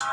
Here.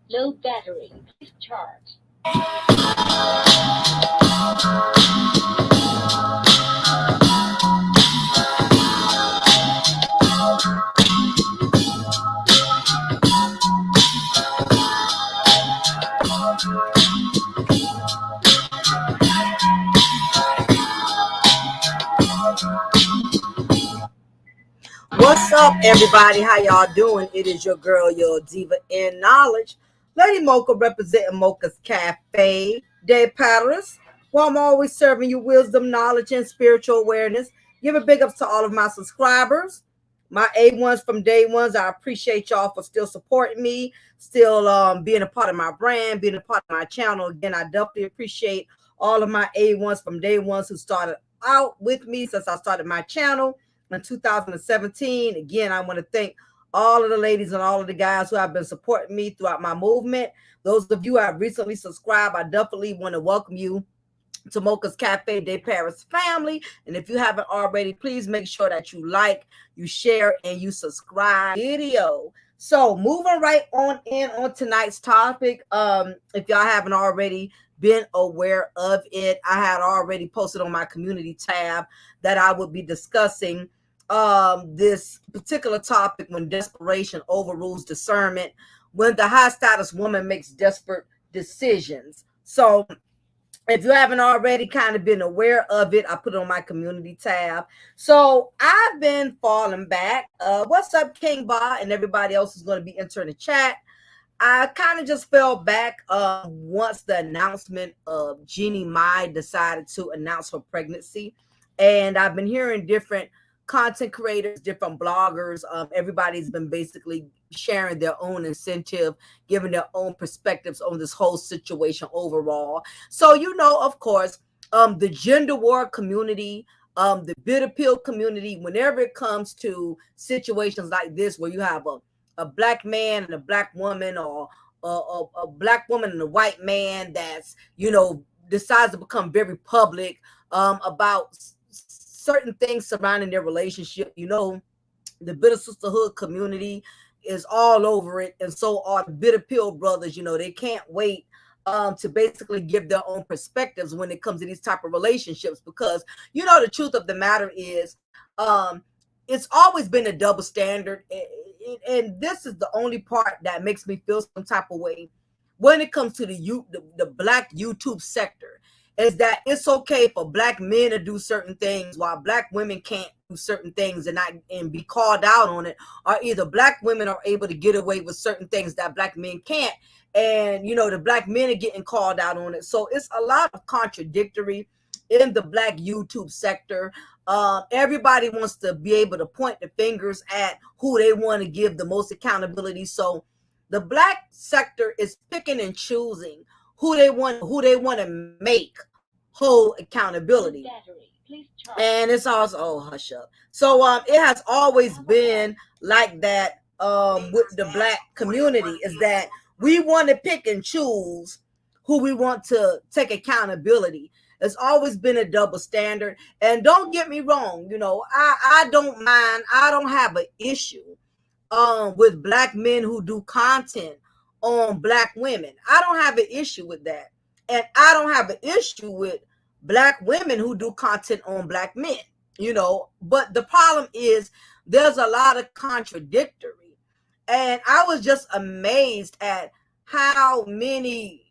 Low battery. Please charge. What's up, everybody? How y'all doing? It is your girl, your diva in knowledge, Lady Mocha, representing Mocha's Cafe de Paris, where I'm always serving you wisdom, knowledge, and spiritual awareness. Give a big ups to all of my subscribers, my A1s from day ones. I appreciate y'all for still supporting me, still being a part of my brand, being a part of my channel. Again, I definitely appreciate all of my A1s from day ones who started out with me since I started my channel in 2017. Again, I want to thank all of the ladies and all of the guys who have been supporting me throughout my movement. Those of you who have recently subscribed, I definitely want to welcome you to Mocha's Cafe de Paris family. And if you haven't already, please make sure that you like, you share, and you subscribe video. So moving right on in on tonight's topic. If y'all haven't already been aware of it, I had already posted on my community tab that I would be discussing this particular topic: when desperation overrules discernment, when the high status woman makes desperate decisions. So if you haven't already kind of been aware of it, I put it on my community tab. So I've been falling back. What's up, King Ba, and everybody else is going to be entering the chat. I kind of just fell back once the announcement of Jeannie Mai decided to announce her pregnancy. And I've been hearing different content creators, different bloggers. Everybody's been basically sharing their own incentive, giving their own perspectives on this whole situation overall. So, of course, the gender war community, the bitter pill community, whenever it comes to situations like this where you have a black man and a black woman, or a black woman and a white man that's, decides to become very public about certain things surrounding their relationship. The bitter sisterhood community is all over it, and so are the bitter pill brothers. They can't wait to basically give their own perspectives when it comes to these type of relationships, because the truth of the matter is it's always been a double standard, and this is the only part that makes me feel some type of way when it comes to the black YouTube sector, is that it's okay for black men to do certain things while black women can't do certain things and be called out on it, or either black women are able to get away with certain things that black men can't, and the black men are getting called out on it. So it's a lot of contradictory in the Black YouTube sector. Everybody wants to be able to point the fingers at who they want to give the most accountability. So the Black sector is picking and choosing who they want to make hold accountability. And it's also, oh, hush up. So it has always been like that with the Black community, is that we want to pick and choose who we want to take accountability. It's always been a double standard. And don't get me wrong, I don't mind, I don't have an issue with Black men who do content on Black women. I don't have an issue with that. And I don't have an issue with Black women who do content on Black men, but the problem is there's a lot of contradictory. And I was just amazed at how many,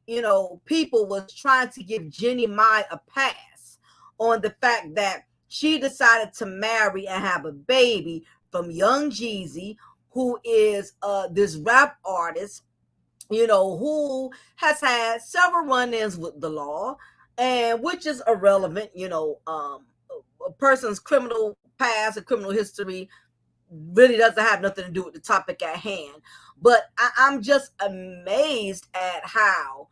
people was trying to give Jeannie Mai a pass on the fact that she decided to marry and have a baby from Young Jeezy, who is this rap artist, who has had several run-ins with the law, and which is irrelevant. A person's criminal past and criminal history really doesn't have nothing to do with the topic at hand. But I'm just amazed at how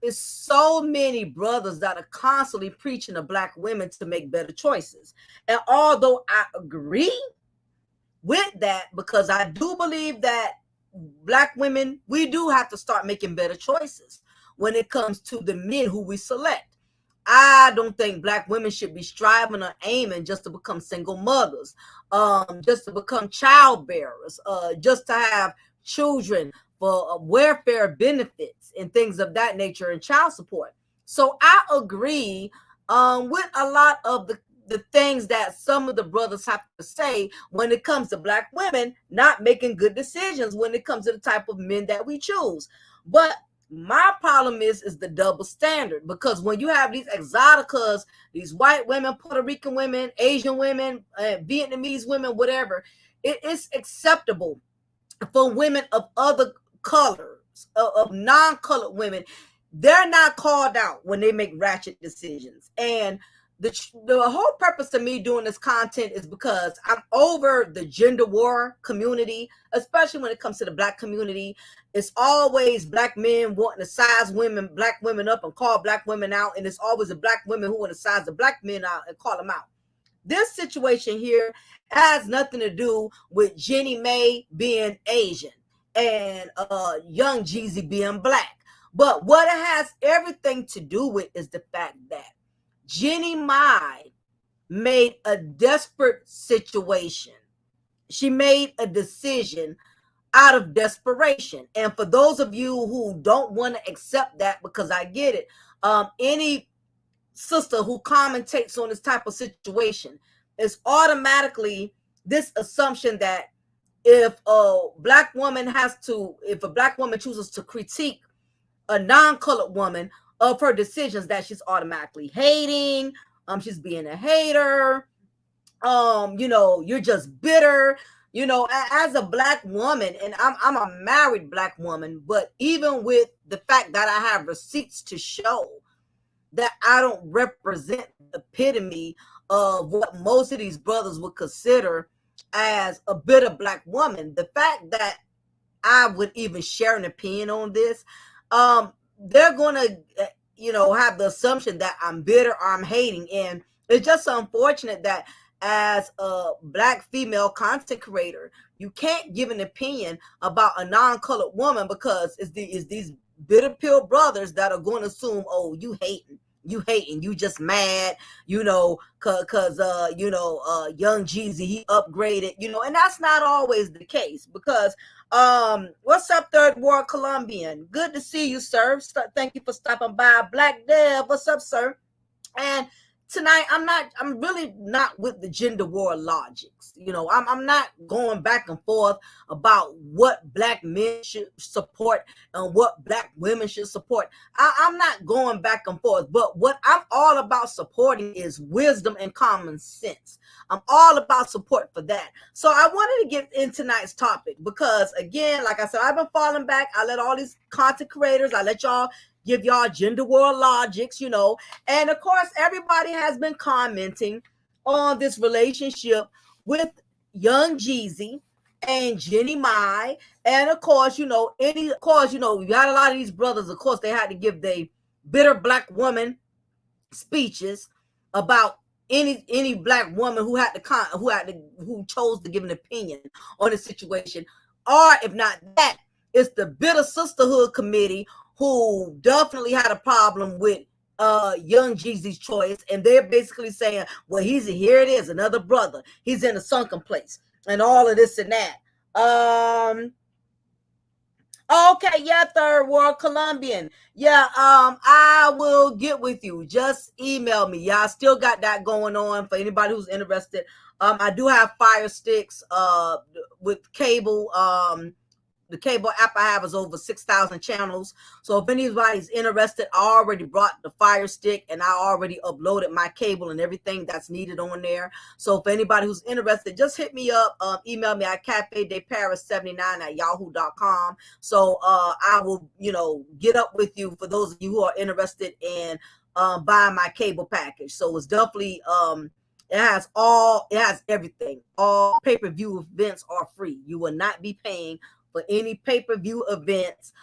it's so many brothers that are constantly preaching to Black women to make better choices. And although I agree with that, because I do believe that Black women, we do have to start making better choices when it comes to the men who we select. I don't think Black women should be striving or aiming just to become single mothers, just to become child bearers, just to have children for welfare benefits and things of that nature and child support. So I agree with a lot of the things that some of the brothers have to say when it comes to Black women not making good decisions when it comes to the type of men that we choose. But my problem is the double standard, because when you have these exoticas, these white women, Puerto Rican women, Asian women, Vietnamese women, whatever, it is acceptable for women of other colors, of non-colored women. They're not called out when they make ratchet decisions. And the whole purpose of me doing this content is because I'm over the gender war community, especially when it comes to the Black community. It's always Black men wanting to size Black women up and call Black women out. And it's always the Black women who want to size the Black men out and call them out. This situation here has nothing to do with Jeannie Mai being Asian and Young Jeezy being Black. But what it has everything to do with is the fact that Jeannie Mai made a desperate situation. She made a decision out of desperation. And for those of you who don't want to accept that, because I get it, any sister who commentates on this type of situation is automatically this assumption that if a Black woman chooses to critique a non-colored woman of her decisions, that she's automatically hating, she's being a hater, you're just bitter, as a Black woman, and I'm a married Black woman, but even with the fact that I have receipts to show that I don't represent the epitome of what most of these brothers would consider as a bitter Black woman, the fact that I would even share an opinion on this, they're going to, have the assumption that I'm bitter or I'm hating. And it's just unfortunate that as a Black female content creator, you can't give an opinion about a non-colored woman, because it's these bitter pill brothers that are going to assume, oh, you hating, you just mad, cause Young Jeezy, he upgraded, and that's not always the case, because what's up, Third World Colombian? Good to see you, sir. Thank you for stopping by. Black Dev, what's up, sir? And tonight, I'm really not with the gender war logics. I'm not going back and forth about what Black men should support and what Black women should support. I'm not going back and forth, but what I'm all about supporting is wisdom and common sense. I'm all about support for that. So I wanted to get in tonight's topic because, again, like I said, I've been falling back. I let all these content creators, I let y'all give y'all gender war logics, and of course, everybody has been commenting on this relationship with Young Jeezy and Jeannie Mai. And of course, you got a lot of these brothers, of course, they had to give the bitter black woman speeches about any black woman who chose to give an opinion on the situation, or if not that, it's the bitter sisterhood committee who definitely had a problem with Young Jeezy's choice, and they're basically saying, well, here it is, another brother, he's in a sunken place and all of this and that. Okay, yeah, third world Colombian. Yeah, I will get with you. Just email me. Yeah, I still got that going on for anybody who's interested. I do have Fire Sticks with cable. The cable app I have is over 6,000 channels. So if anybody's interested, I already brought the Fire Stick and I already uploaded my cable and everything that's needed on there. So if anybody who's interested, just hit me up, email me at cafedeparis79@yahoo.com. So I will, get up with you for those of you who are interested in buying my cable package. So it's definitely it has everything. All pay-per-view events are free. You will not be paying for any pay-per-view events.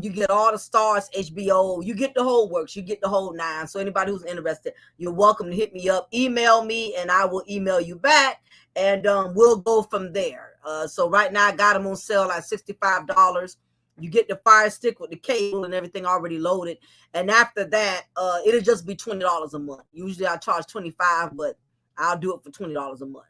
You get all the stars, HBO, you get the whole works, you get the whole nine. So anybody who's interested, you're welcome to hit me up, email me, and I will email you back, and we'll go from there. So right now I got them on sale at $65. You get the Fire Stick with the cable and everything already loaded, and after that, it'll just be $20 a month. Usually I charge $25, but I'll do it for $20 a month.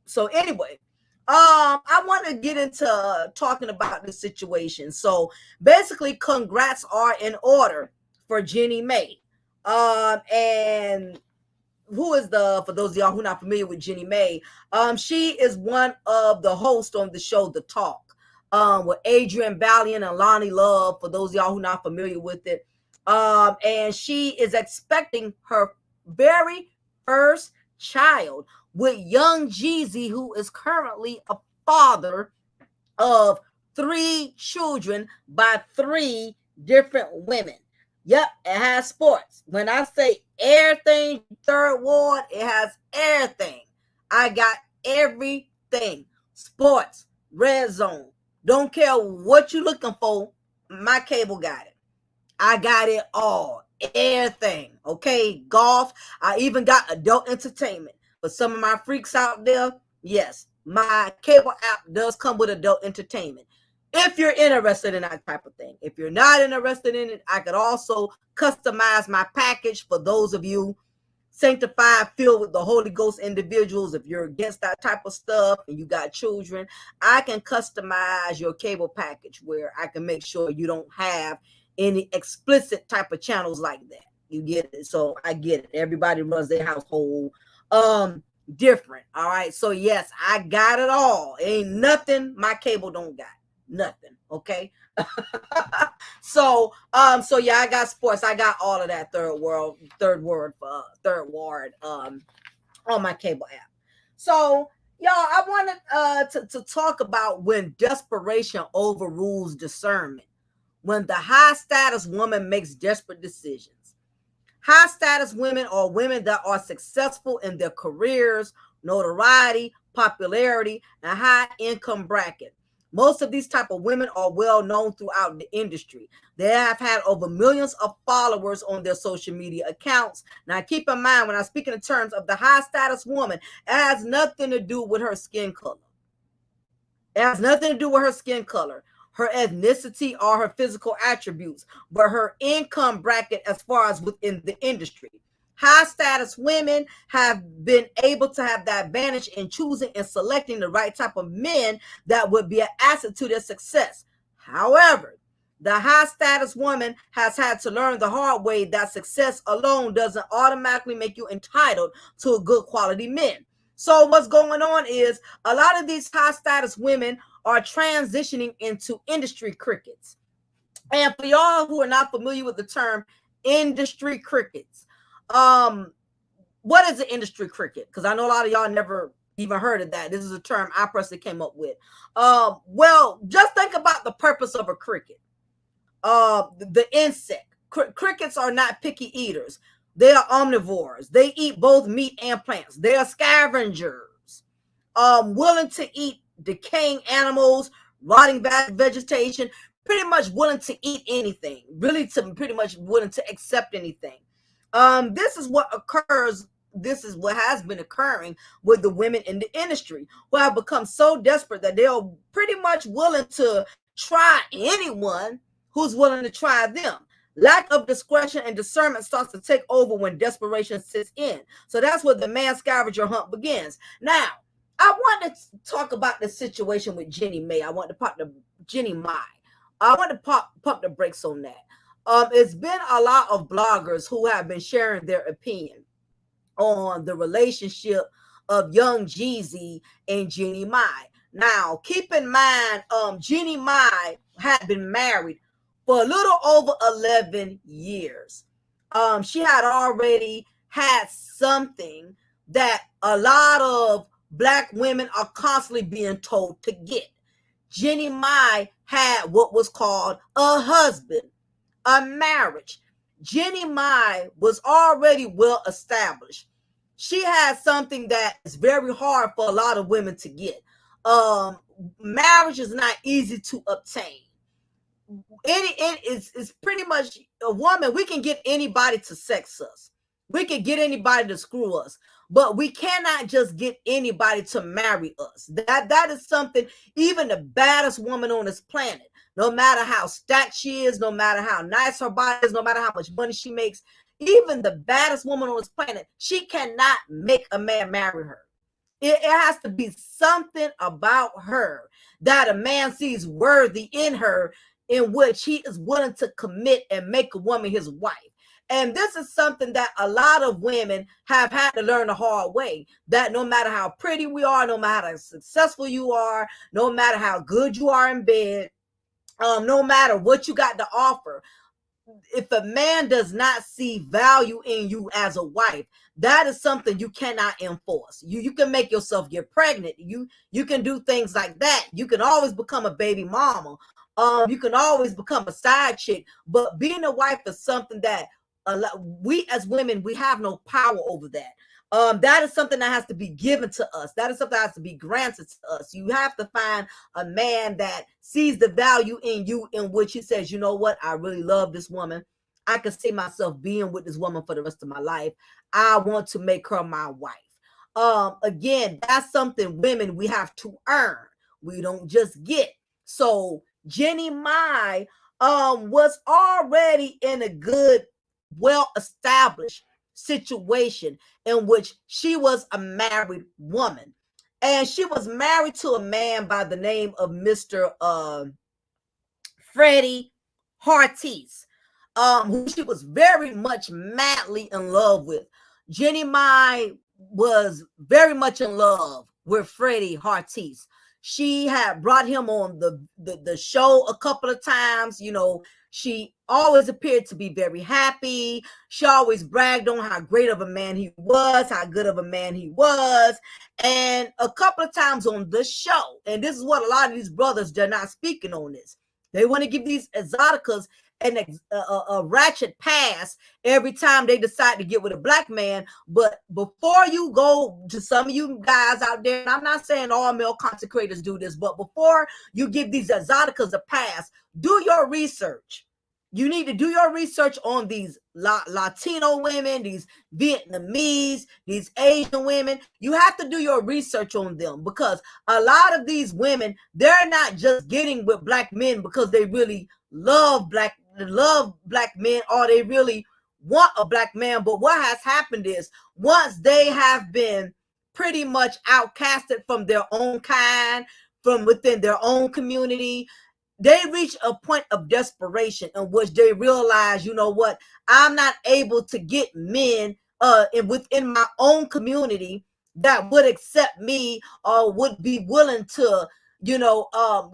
So anyway, I want to get into talking about this situation. So basically, congrats are in order for Jeannie Mai. And who is for those of y'all who are not familiar with Jeannie Mai, she is one of the hosts on the show The Talk, with Adrian Valiant and Lonnie Love, for those of y'all who are not familiar with it. And she is expecting her very first child with Young Jeezy, who is currently a father of 3 children by 3 different women. Yep, it has sports. When I say everything, third ward, it has everything. I got everything. Sports, red zone. Don't care what you're looking for, my cable got it. I got it all. Everything. Okay, golf. I even got adult entertainment. For some of my freaks out there, yes, my cable app does come with adult entertainment. If you're interested in that type of thing. If you're not interested in it, I could also customize my package for those of you sanctified, filled with the Holy Ghost individuals. If you're against that type of stuff and you got children, I can customize your cable package where I can make sure you don't have any explicit type of channels like that. You get it? So I get it. Everybody runs their household different. All right. So yes, I got it all. Ain't nothing my cable don't got. Nothing. Okay. So yeah, I got sports. I got all of that third ward on my cable app. So y'all, I wanted to talk about when desperation overrules discernment. When the high status woman makes desperate decisions. High status women are women that are successful in their careers, notoriety, popularity, and high income bracket. Most of these type of women are well known throughout the industry. They have had over millions of followers on their social media accounts. Now keep in mind, when I speak in terms of the high status woman, it has nothing to do with her skin color. It has nothing to do with her skin color, her ethnicity, or her physical attributes, but her income bracket as far as within the industry. High status women have been able to have the advantage in choosing and selecting the right type of men that would be an asset to their success. However, the high status woman has had to learn the hard way that success alone doesn't automatically make you entitled to a good quality men. So what's going on is a lot of these high status women are transitioning into industry crickets. And for y'all who are not familiar with the term industry crickets, what is an industry cricket? Because I know a lot of y'all never even heard of that. This is a term I personally came up with. Well, just think about the purpose of a cricket. The insect. crickets are not picky eaters. They are omnivores. They eat both meat and plants. They are scavengers, willing to eat decaying animals, rotting vegetation, pretty much willing to eat anything, really to pretty much willing to accept anything. This is what occurs. This is what has been occurring with the women in the industry who have become so desperate that they are pretty much willing to try anyone who's willing to try them. Lack of discretion and discernment starts to take over when desperation sits in. So that's where the man scavenger hunt begins. Now, I want to talk about the situation with Jeannie Mai. I want to pop the Jeannie Mai. I want to pump the brakes on that. It's been a lot of bloggers who have been sharing their opinion on the relationship of young Jeezy and Jeannie Mai. Now, keep in mind, Jeannie Mai had been married for a little over 11 years. She had already had something that a lot of Black women are constantly being told to get. Jeannie Mai had what was called a husband, a marriage. Jeannie Mai was already well established. She had something that is very hard for a lot of women to get. Marriage is not easy to obtain. It's pretty much a woman. We can get anybody to sex us. We can get anybody to screw us, but we cannot just get anybody to marry us. That is something even the baddest woman on this planet, no matter how stacked she is, no matter how nice her body is, no matter how much money she makes, even the baddest woman on this planet, she cannot make a man marry her. It has to be something about her that a man sees worthy in her, in which he is willing to commit and make a woman his wife. And this is something that a lot of women have had to learn the hard way, that no matter how pretty we are, no matter how successful you are, no matter how good you are in bed, no matter what you got to offer, if a man does not see value in you as a wife, that is something you cannot enforce. You can make yourself get pregnant. You can do things like that. You can always become a baby mama. You can always become a side chick. But being a wife is something that we as women, we have no power over that. That is something that has to be given to us. That is something that has to be granted to us. You have to find a man that sees the value in you, in which he says, you know what, I really love this woman. I can see myself being with this woman for the rest of my life. I want to make her my wife. Again, that's something women, we have to earn. We don't just get. So Jeannie Mai was already in a good, well-established situation in which she was a married woman, and she was married to a man by the name of Mr. Freddie Hartis, who she was very much madly in love with. Jeannie Mai was very much in love with Freddie Hartis. She had brought him on the show a couple of times. You know, she always appeared to be very happy. She always bragged on how great of a man he was, how good of a man he was. And a couple of times on the show, and this is what a lot of these brothers, they're not speaking on this. They want to give these exoticas a ratchet pass every time they decide to get with a Black man. But before you go, to some of you guys out there, and I'm not saying all male consecrators do this, but before you give these exoticas a pass, do your research. You need to do your research on these Latino women, these Vietnamese, these Asian women. You have to do your research on them, because a lot of these women, they're not just getting with Black men because they really love black men, or they really want a Black man. But what has happened is, once they have been pretty much outcasted from their own kind, from within their own community, they reach a point of desperation in which they realize, you know what, I'm not able to get men within my own community that would accept me or would be willing to,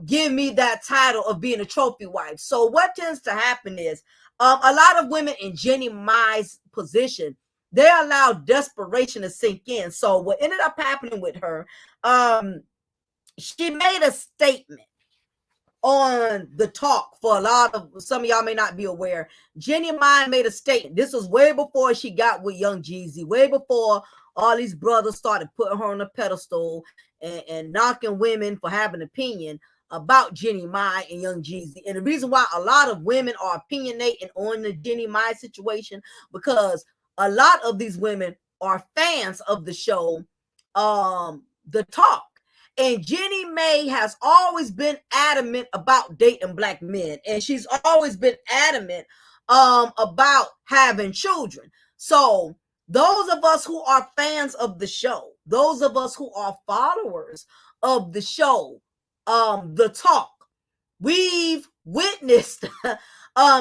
give me that title of being a trophy wife. So what tends to happen is, a lot of women in Jeannie Mai's position, they allow desperation to sink in. So what ended up happening with her, she made a statement. on the talk for a lot of, some of y'all may not be aware. Jeannie Mai made a statement. This was way before she got with Young Jeezy, way before all these brothers started putting her on a pedestal and knocking women for having opinion about Jeannie Mai and Young Jeezy. And the reason why a lot of women are opinionating on the Jeannie Mai situation, because a lot of these women are fans of the show, The Talk. And Jeannie Mai has always been adamant about dating black men, and she's always been adamant about having children. So those of us who are fans of the show, those of us who are followers of the show, The Talk, we've witnessed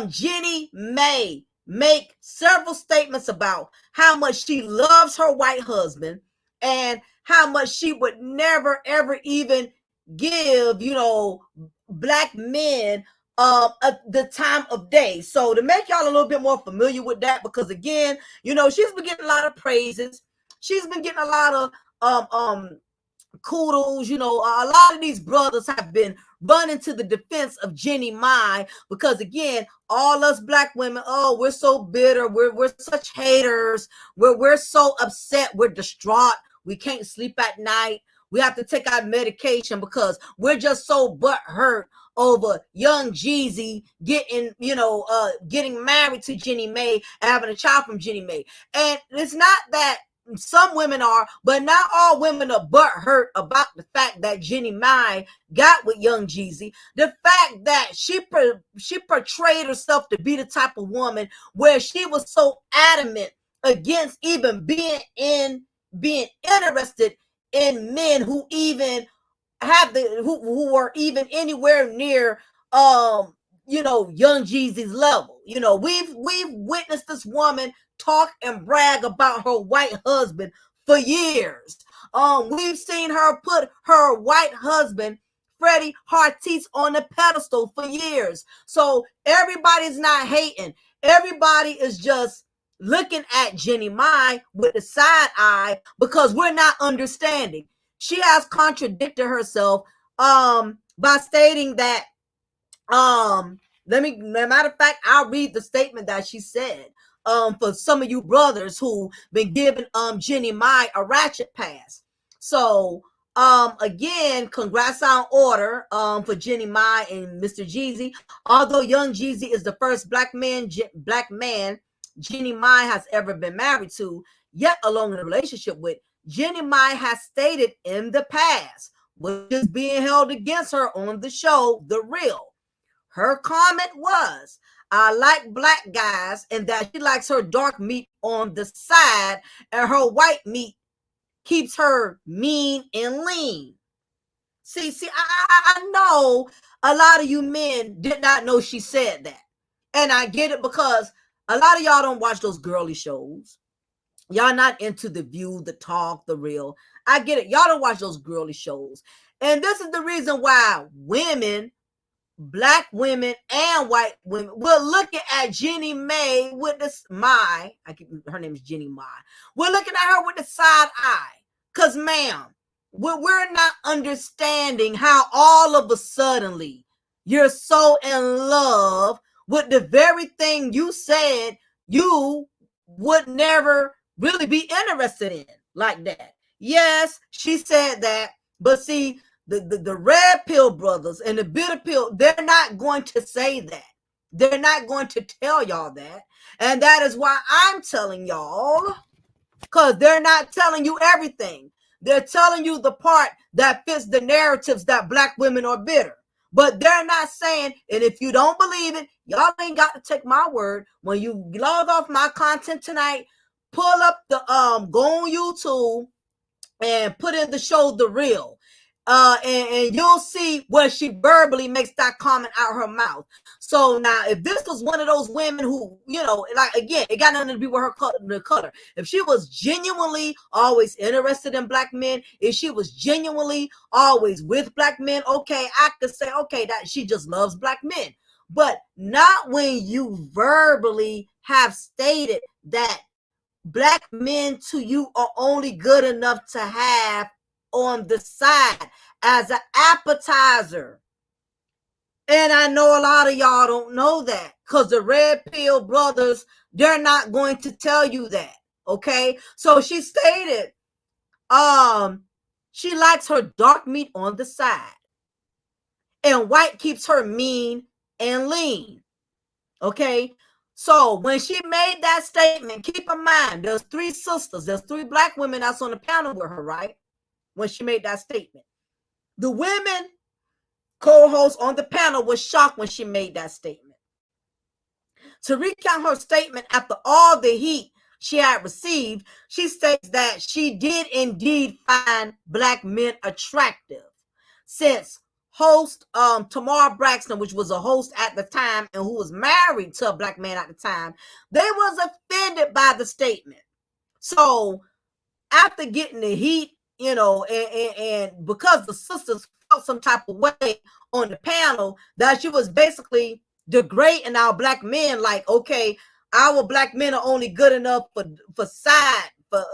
Jeannie Mai make several statements about how much she loves her white husband and how much she would never ever even give, black men the time of day. So to make y'all a little bit more familiar with that, because again, she's been getting a lot of praises. She's been getting a lot of kudos. A lot of these brothers have been running to the defense of Jeannie Mai, because again, all us black women, oh, we're so bitter, we're such haters, we're so upset, we're distraught, we can't sleep at night, we have to take our medication because we're just so butthurt over Young Jeezy getting married to Jeannie Mai, having a child from Jeannie Mai. And it's not that some women are, but not all women are butthurt about the fact that Jeannie Mai got with Young Jeezy. The fact that she portrayed herself to be the type of woman where she was so adamant against even being interested in men who even who were even anywhere near Young Jeezy's level. We've witnessed this woman talk and brag about her white husband for years. We've seen her put her white husband Freddie Hartis on the pedestal for years. So everybody's not hating. Everybody is just looking at Jeannie Mai with the side eye because we're not understanding. She has contradicted herself by stating that matter of fact, I'll read the statement that she said for some of you brothers who been giving Jeannie Mai a ratchet pass. So again, congrats on order for Jeannie Mai and Mr. Jeezy. Although Young Jeezy is the first black man Jeannie Mai has ever been married to, yet alone in a relationship with, Jeannie Mai has stated in the past, which is being held against her on the show, The Real. Her comment was, I like black guys, and that she likes her dark meat on the side, and her white meat keeps her mean and lean. See, I know a lot of you men did not know she said that. And I get it, because a lot of y'all don't watch those girly shows. Y'all not into The View, The Talk, The Real. I get it. Y'all don't watch those girly shows. And this is the reason why women, black women and white women, we're looking at Jeannie Mai with this her name is Jeannie Mai. We're looking at her with the side eye. Because, ma'am, we're not understanding how all of a suddenly you're so in love with the very thing you said you would never really be interested in like that. Yes, she said that, but see, the red pill brothers and the bitter pill, they're not going to say that. They're not going to tell y'all that. And that is why I'm telling y'all, because they're not telling you everything. They're telling you the part that fits the narratives that black women are bitter. But they're not saying, and if you don't believe it, y'all ain't got to take my word. When you log off my content tonight, pull up the go on YouTube and put in the show The Real. And you'll see where she verbally makes that comment out her mouth. So now, if this was one of those women who, like, again, it got nothing to do with her color. If she was genuinely always interested in black men, if she was genuinely always with black men, okay, I could say, okay, that she just loves black men. But not when you verbally have stated that black men to you are only good enough to have on the side as an appetizer. And I know a lot of y'all don't know that because the red pill brothers, they're not going to tell you that. Okay. So she stated, she likes her dark meat on the side. And white keeps her mean and lean. Okay. So when she made that statement, keep in mind, there's three sisters, there's three black women that's on the panel with her, right? When she made that statement. The women co-host on the panel was shocked when she made that statement. To recount her statement after all the heat she had received, she states that she did indeed find black men attractive, since host Tamar Braxton, which was a host at the time and who was married to a black man at the time, they was offended by the statement. So after getting the heat, and because the sisters felt some type of way on the panel that she was basically degrading our black men, like, okay, our black men are only good enough for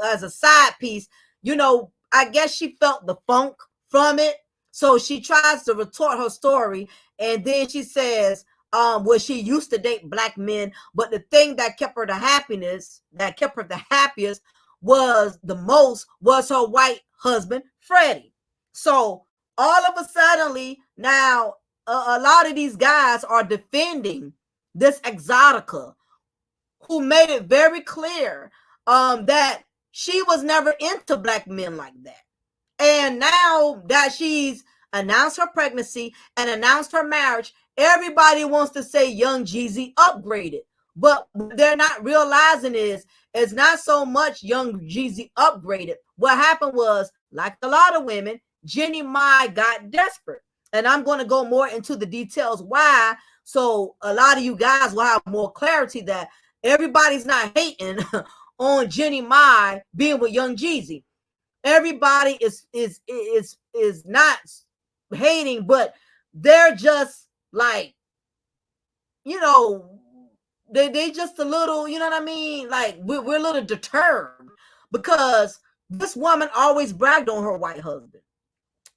as a side piece. I guess she felt the funk from it. So she tries to retort her story, and then she says, well, she used to date black men, but the thing that kept her the happiest was her white husband, Freddie. So all of a suddenly now a lot of these guys are defending this exotica who made it very clear that she was never into black men like that. And now that she's announced her pregnancy and announced her marriage, everybody wants to say Young Jeezy upgraded. But what they're not realizing is it's not so much Young Jeezy upgraded. What happened was, like a lot of women, Jeannie Mai got desperate. And I'm going to go more into the details why, so a lot of you guys will have more clarity that everybody's not hating on Jeannie Mai being with Young Jeezy. Everybody is not hating, but they're just like, they just a little, you know what I mean? Like we're a little deterred because this woman always bragged on her white husband,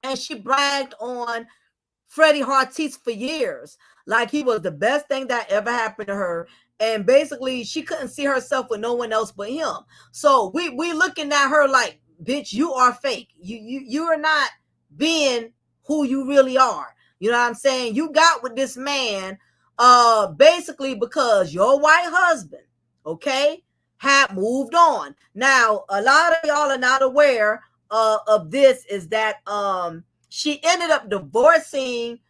and she bragged on Freddie Hartis for years, like he was the best thing that ever happened to her. And basically, she couldn't see herself with no one else but him. So we looking at her like, bitch, you are fake. You are not being who you really are. You know what I'm saying? You got with this man, basically because your white husband, okay, had moved on. Now, a lot of y'all are not aware of this. Is that she ended up divorcing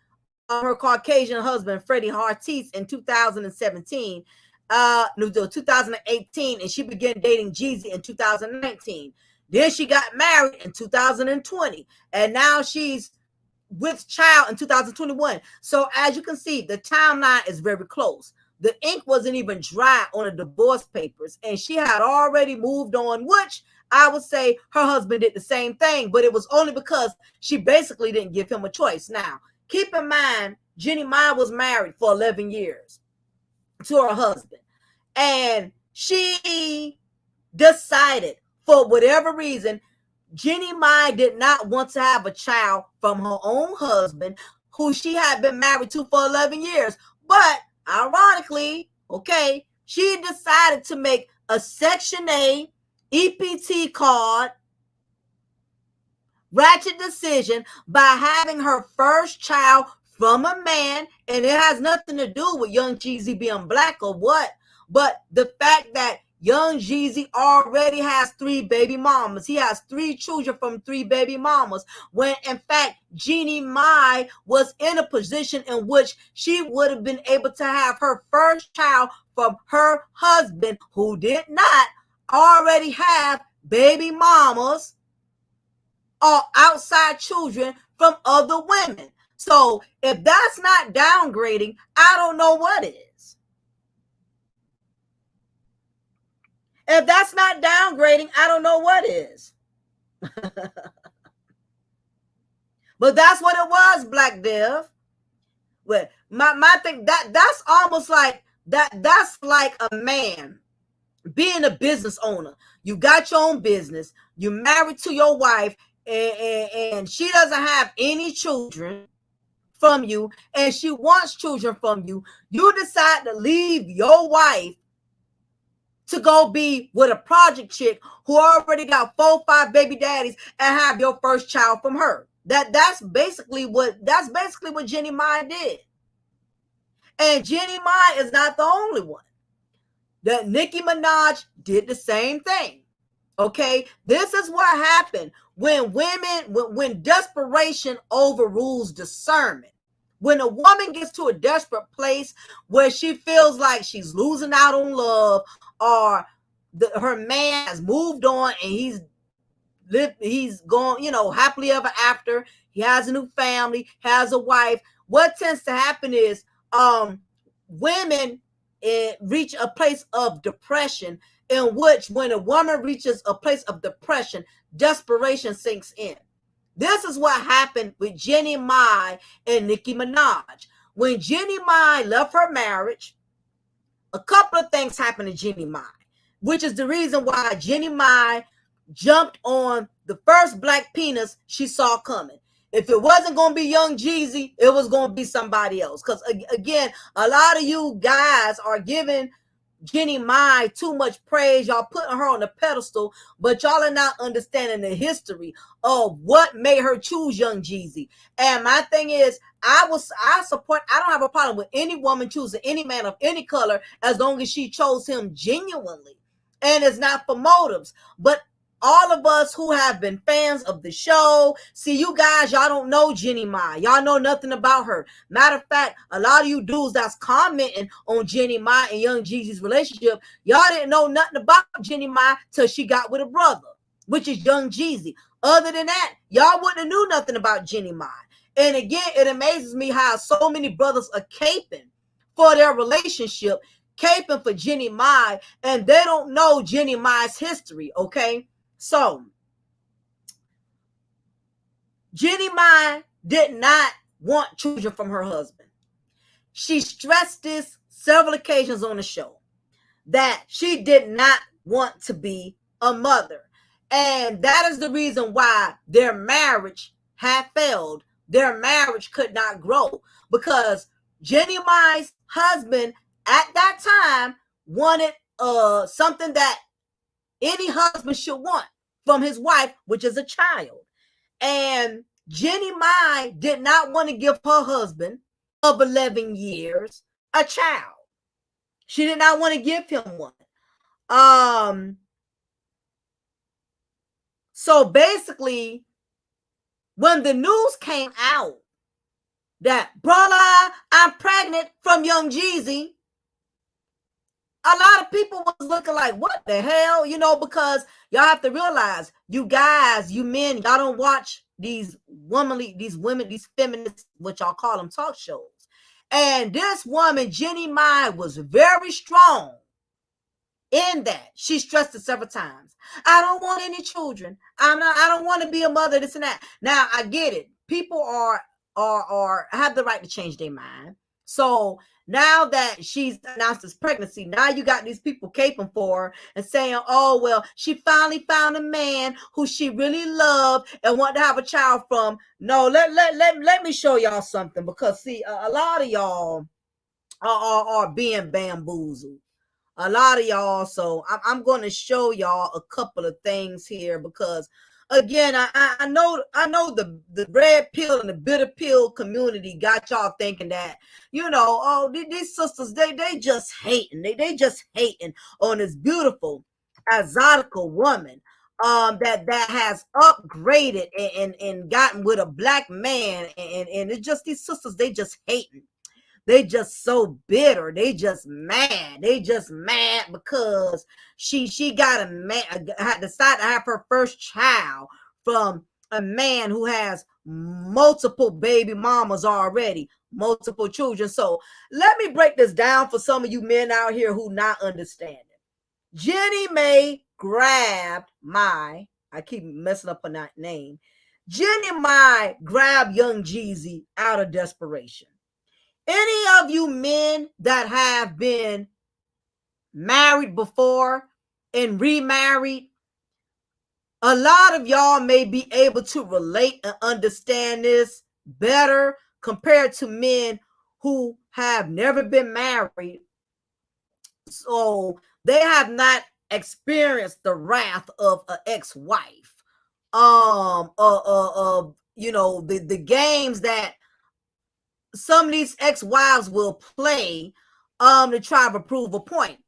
her Caucasian husband, Freddie Hartis, in 2017, 2018, and she began dating Jeezy in 2019. Then she got married in 2020, and now she's with child in 2021. So as you can see, the timeline is very close. The ink wasn't even dry on the divorce papers, and she had already moved on, which I would say her husband did the same thing, but it was only because she basically didn't give him a choice. Now, keep in mind, Jeannie Mai was married for 11 years to her husband, and she decided, for whatever reason, Jeannie Mai did not want to have a child from her own husband, who she had been married to for 11 years. But ironically, okay, she decided to make a Section A EPT card ratchet decision by having her first child from a man, and it has nothing to do with Young Jeezy being black or what, but the fact that Young Jeezy already has 3 baby mamas. He has 3 children from 3 baby mamas, when in fact Jeannie Mai was in a position in which she would have been able to have her first child from her husband, who did not already have baby mamas or outside children from other women. So if that's not downgrading, I don't know what is. If that's not downgrading, I don't know what is. But that's what it was, Black Dev. Well, my thing, that's almost like that's like a man being a business owner. You got your own business, you married to your wife, and she doesn't have any children from you and she wants children from you, you decide to leave your wife to go be with a project chick who already got 4-5 baby daddies and have your first child from her. That's basically what Jeannie Mai did. And Jeannie Mai is not the only one. That Nicki Minaj did the same thing. Okay, this is what happened when desperation overrules discernment. When a woman gets to a desperate place where she feels like she's losing out on love, or her man has moved on and he's gone, happily ever after. He has a new family, has a wife. What tends to happen is women reach a place of depression, in which when a woman reaches a place of depression, desperation sinks in. This is what happened with Jeannie Mai and Nicki Minaj. When Jeannie Mai left her marriage, a couple of things happened to Jeannie Mai, which is the reason why Jeannie Mai jumped on the first black penis she saw coming. If it wasn't going to be Young Jeezy, it was going to be somebody else. Because, again, a lot of you guys are giving Jeannie Mai too much praise. Y'all putting her on a pedestal, but y'all are not understanding the history of what made her choose Young Jeezy. And my thing is, I don't have a problem with any woman choosing any man of any color as long as she chose him genuinely and it's not for motives. But all of us who have been fans of the show, see, you guys, y'all don't know Jeannie Mai. Y'all know nothing about her. Matter of fact, a lot of you dudes that's commenting on Jeannie Mai and Young Jeezy's relationship, y'all didn't know nothing about Jeannie Mai till she got with a brother, which is Young Jeezy. Other than that, y'all wouldn't have knew nothing about Jeannie Mai. And again, it amazes me how so many brothers are caping for their relationship, caping for Jeannie Mai, and they don't know Jeannie Mai's history, okay? So, Jeannie Mai did not want children from her husband. She stressed this several occasions on the show, that she did not want to be a mother. And that is the reason why their marriage had failed. Their marriage could not grow, because Jeannie Mai's husband at that time wanted something that any husband should want from his wife, which is a child. And Jeannie Mai did not want to give her husband of 11 years a child. She did not want to give him one. So basically, when the news came out that, brother, I'm pregnant from Young Jeezy, a lot of people was looking like, what the hell? Because y'all have to realize, you guys, you men, y'all don't watch these women, these feminists, what y'all call them, talk shows. And this woman, Jeannie Mai, was very strong in that. She stressed it several times. I don't want any children. I don't want to be a mother, this and that. Now, I get it. People have the right to change their mind. So now that she's announced this pregnancy, now you got these people caping for her and saying, oh, well, she finally found a man who she really loved and wanted to have a child from. No, let me show y'all something, because see, a lot of y'all are being bamboozled. A lot of y'all. So I'm going to show y'all a couple of things here, because again, I know the red pill and the bitter pill community got y'all thinking that, these sisters, they just hating. They just hating on this beautiful, exotical woman that has upgraded and gotten with a black man. And it's just, these sisters, they just hating. They just so bitter. They just mad. They just mad because she got had decided to have her first child from a man who has multiple baby mamas already, multiple children. So let me break this down for some of you men out here who not understanding. Jeannie Mai grabbed I keep messing up on that name. Jeannie Mai grabbed Young Jeezy out of desperation. Any of you men that have been married before and remarried, a lot of y'all may be able to relate and understand this better, compared to men who have never been married. So they have not experienced the wrath of an ex-wife. The games that some of these ex-wives will play to try to prove a point.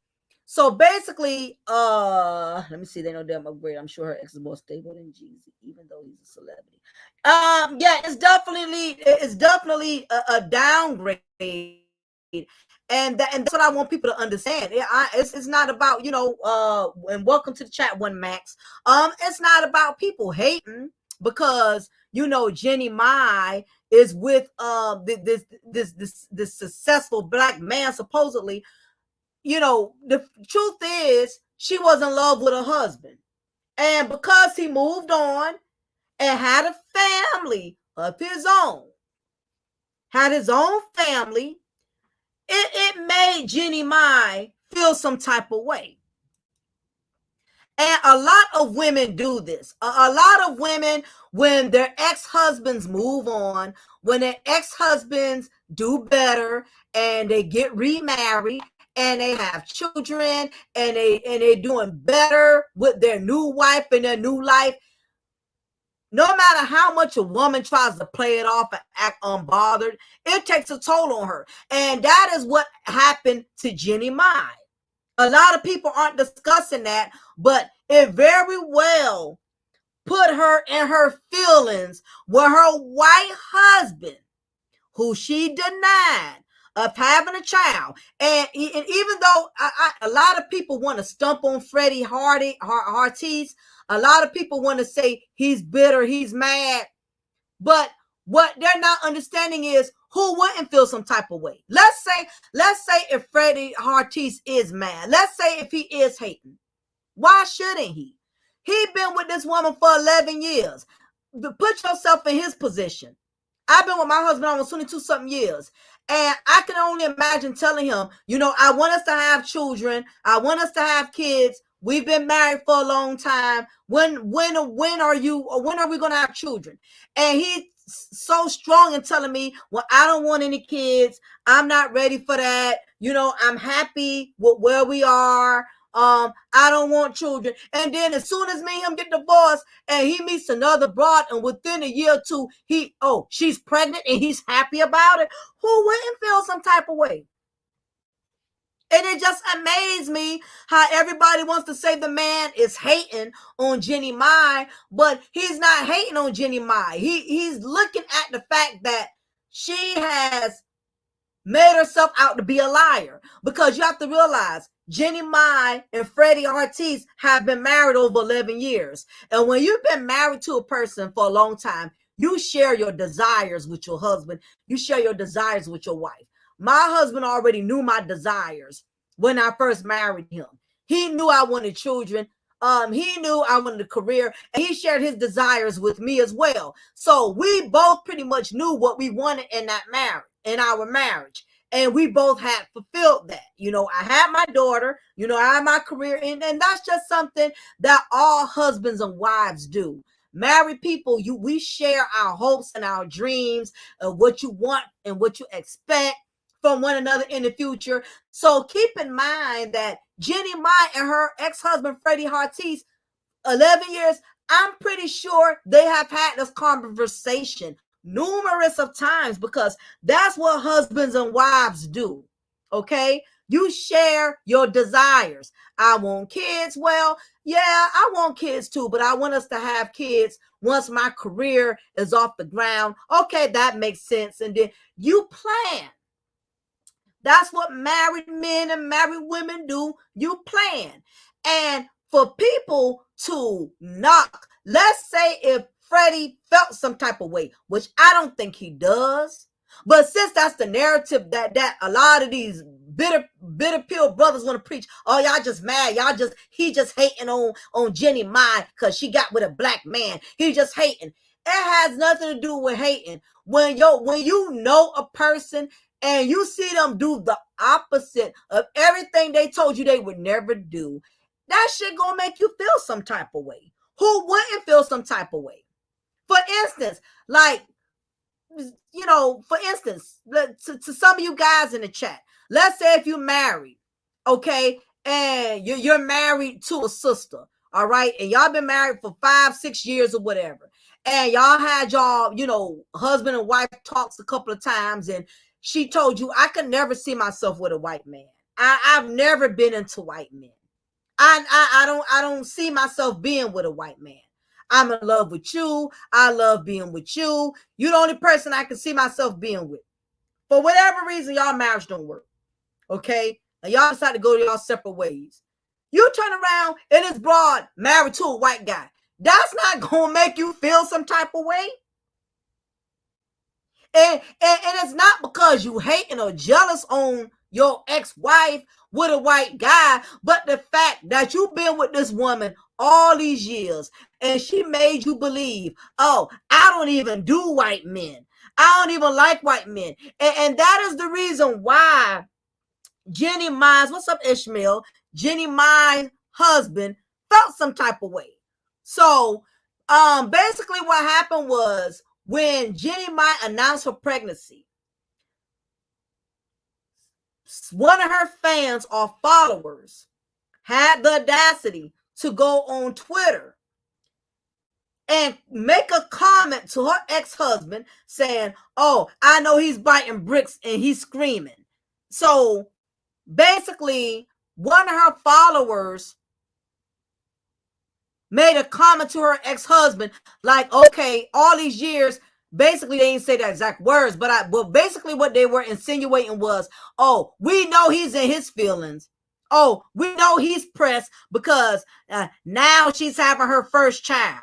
So basically, let me see. They know damn upgrade. I'm sure her ex is more stable than Jeezy, even though he's a celebrity. Yeah, it's definitely a downgrade, and that's what I want people to understand. It's not about and welcome to the chat, one Max. It's not about people hating because Jeannie Mai is with this successful black man supposedly. The truth is she was in love with her husband, and because he moved on and had a family of his own, it made Jeannie Mai feel some type of way. And a lot of women do this. A lot of women, when their ex-husbands move on, when their ex-husbands do better and they get remarried and they have children and they're doing better with their new wife and their new life, no matter how much a woman tries to play it off and act unbothered, it takes a toll on her. And that is what happened to Jeannie Mai. A lot of people aren't discussing that, but it very well put her in her feelings with her white husband, who she denied of having a child. And even though a lot of people want to stump on Freddie Hartis, a lot of people want to say he's bitter, he's mad, but what they're not understanding is who wouldn't feel some type of way. Let's say if Freddie Hartis is mad, let's say if he is hating, why shouldn't he? He been with this woman for 11 years. Put yourself in his position. I've been with my husband almost 22 something years. And I can only imagine telling him, I want us to have children. I want us to have kids. We've been married for a long time. When are we going to have children? And he's so strong in telling me, well, I don't want any kids. I'm not ready for that. I'm happy with where we are. I don't want children. And then as soon as me and him get divorced and he meets another broad and within a year or two, she's pregnant and he's happy about it, who wouldn't feel some type of way? And it just amazed me how everybody wants to say the man is hating on Jeannie Mai, but he's not hating on Jeannie Mai. He's looking at the fact that she has made herself out to be a liar. Because you have to realize Jeannie Mai and Freddie Hartis have been married over 11 years. And when you've been married to a person for a long time, you share your desires with your husband. You share your desires with your wife. My husband already knew my desires when I first married him. He knew I wanted children. He knew I wanted a career, and he shared his desires with me as well. So we both pretty much knew what we wanted in our marriage. And we both had fulfilled that. I had my daughter, I had my career, and that's just something that all husbands and wives do. Married people, we share our hopes and our dreams of what you want and what you expect from one another in the future. So keep in mind that Jeannie Mai and her ex-husband, Freddie Hartis, 11 years, I'm pretty sure they have had this conversation numerous of times, because that's what husbands and wives do. Okay? You share your desires. I want kids. Well, yeah, I want kids too, but I want us to have kids once my career is off the ground. Okay, that makes sense. And then you plan. That's what married men and married women do. You plan. And for people to knock, let's say if Freddie felt some type of way, which I don't think he does, but since that's the narrative that a lot of these bitter pill brothers want to preach, oh, y'all just mad, he just hating on Jeannie Mai because she got with a black man. He just hating. It has nothing to do with hating. When you know a person and you see them do the opposite of everything they told you they would never do, that shit gonna make you feel some type of way. Who wouldn't feel some type of way? For instance, like you know, for instance, to some of you guys in the chat, let's say if you're married, okay, and you're married to a sister, all right, and y'all been married for 5-6 years or whatever, and y'all had y'all, you know, husband and wife talks a couple of times, and she told you, I could never see myself with a white man. I've never been into white men. I don't see myself being with a white man. I'm in love with you. I love being with you. You're the only person I can see myself being with. For whatever reason, y'all marriage don't work. Okay? And y'all decide to go to y'all separate ways. You turn around and it's broad married to a white guy. That's not gonna make you feel some type of way. And it's not because you hating or jealous on your ex-wife with a white guy, but the fact that you've been with this woman all these years and she made you believe, oh, I don't even do white men. I don't even like white men. And that is the reason why Jeannie Mai's, what's up, Ishmael? Jeannie Mai's husband felt some type of way. So basically what happened was when Jeannie Mai announced her pregnancy, one of her fans or followers had the audacity to go on Twitter and make a comment to her ex-husband saying, oh, I know he's biting bricks and he's screaming. So basically, one of her followers made a comment to her ex-husband like, okay, all these years, basically they didn't say the exact words, but basically what they were insinuating was, oh, we know he's in his feelings. Oh, we know he's pressed because now she's having her first child.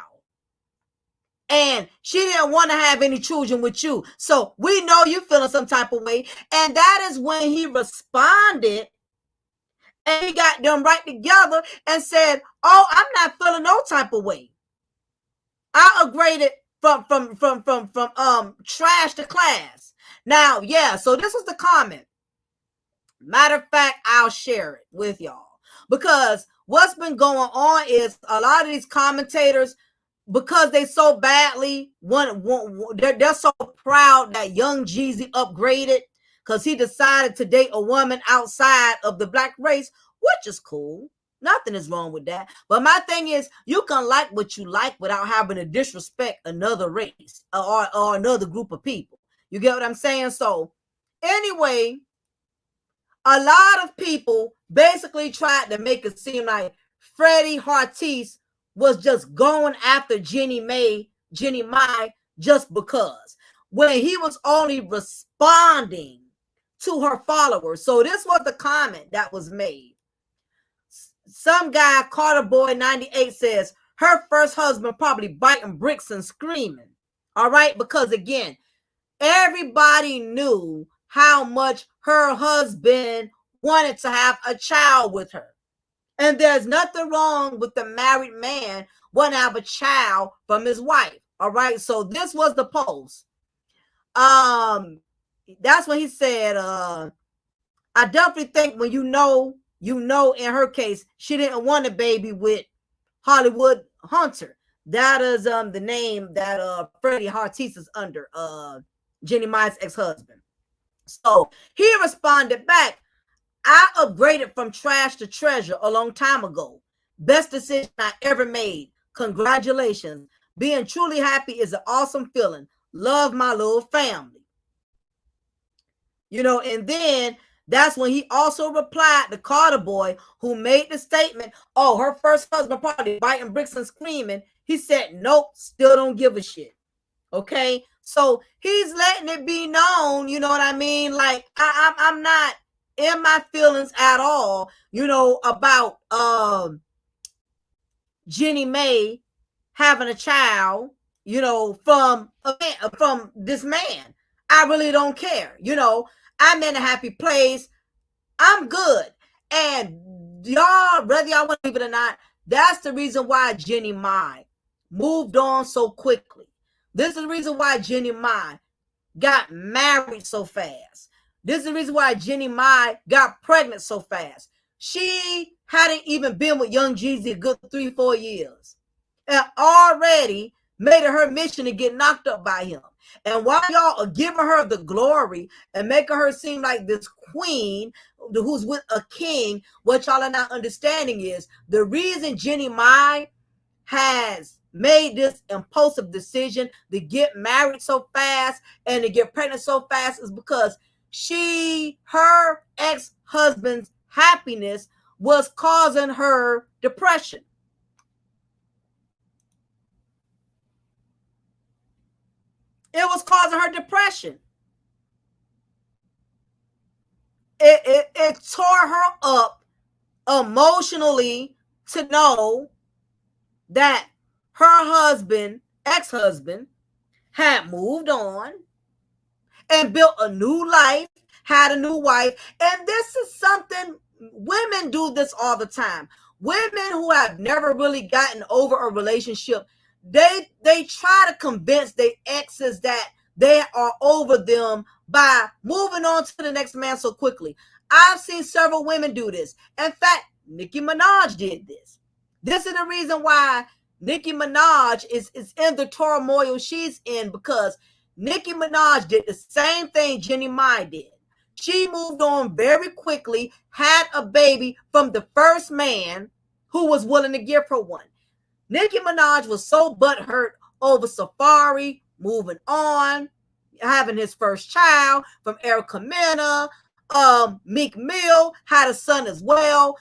And she didn't want to have any children with you. So we know you feeling some type of way. And that is when he responded and he got them right together and said, oh, I'm not feeling no type of way. I upgraded from trash to class. Now, yeah, so this was the comment. Matter of fact, I'll share it with y'all. Because what's been going on is a lot of these commentators, because they so badly they're so proud that young Jeezy upgraded because he decided to date a woman outside of the black race, which is cool. Nothing is wrong with that. But my thing is, you can like what you like without having to disrespect another race or another group of people. You get what I'm saying? So anyway, a lot of people basically tried to make it seem like Freddie Hartis was just going after Jeannie Mai just because, when he was only responding to her followers. So this was the comment that was made. Some guy, Carter Boy 98, says her first husband probably biting bricks and screaming. All right, because again, everybody knew how much her husband wanted to have a child with her. And there's nothing wrong with the married man wanting to have a child from his wife. All right. So this was the post. That's what he said. I definitely think when you know, in her case, she didn't want a baby with Hollywood Hunter. That is the name that Freddie Hartis is under, Jeannie Mai's ex-husband. So he responded back, I upgraded from trash to treasure a long time ago. Best decision I ever made. Congratulations. Being truly happy is an awesome feeling. Love my little family. You know, and then that's when he also replied to Carter Boy, who made the statement, oh, her first husband probably biting bricks and screaming. He said, nope, still don't give a shit. Okay? So he's letting it be known, you know what I mean? Like, I'm not in my feelings at all, you know, about Jeannie Mai having a child, you know, from this man. I really don't care. You know, I'm in a happy place. I'm good. And y'all, whether y'all want to believe it or not, that's the reason why Jeannie Mai moved on so quickly. This is the reason why Jeannie Mai got married so fast. This is the reason why Jeannie Mai got pregnant so fast. She hadn't even been with young Jeezy a good 3-4 years. And already made it her mission to get knocked up by him. And while y'all are giving her the glory and making her seem like this queen who's with a king, what y'all are not understanding is the reason Jeannie Mai has made this impulsive decision to get married so fast and to get pregnant so fast is because her ex-husband's happiness was causing her depression. It was causing her depression. It tore her up emotionally to know that her ex-husband, had moved on and built a new life, had a new wife. And this is something women do this all the time. Women who have never really gotten over a relationship, they try to convince their exes that they are over them by moving on to the next man so quickly. I've seen several women do this. In fact, Nicki Minaj did this. This is the reason why Nicki Minaj is in the turmoil she's in, because Nicki Minaj did the same thing Jeannie Mai did. She moved on very quickly, had a baby from the first man who was willing to give her one. Nicki Minaj was so butthurt over Safari moving on, having his first child from Erica Mena. Meek Mill had a son as well.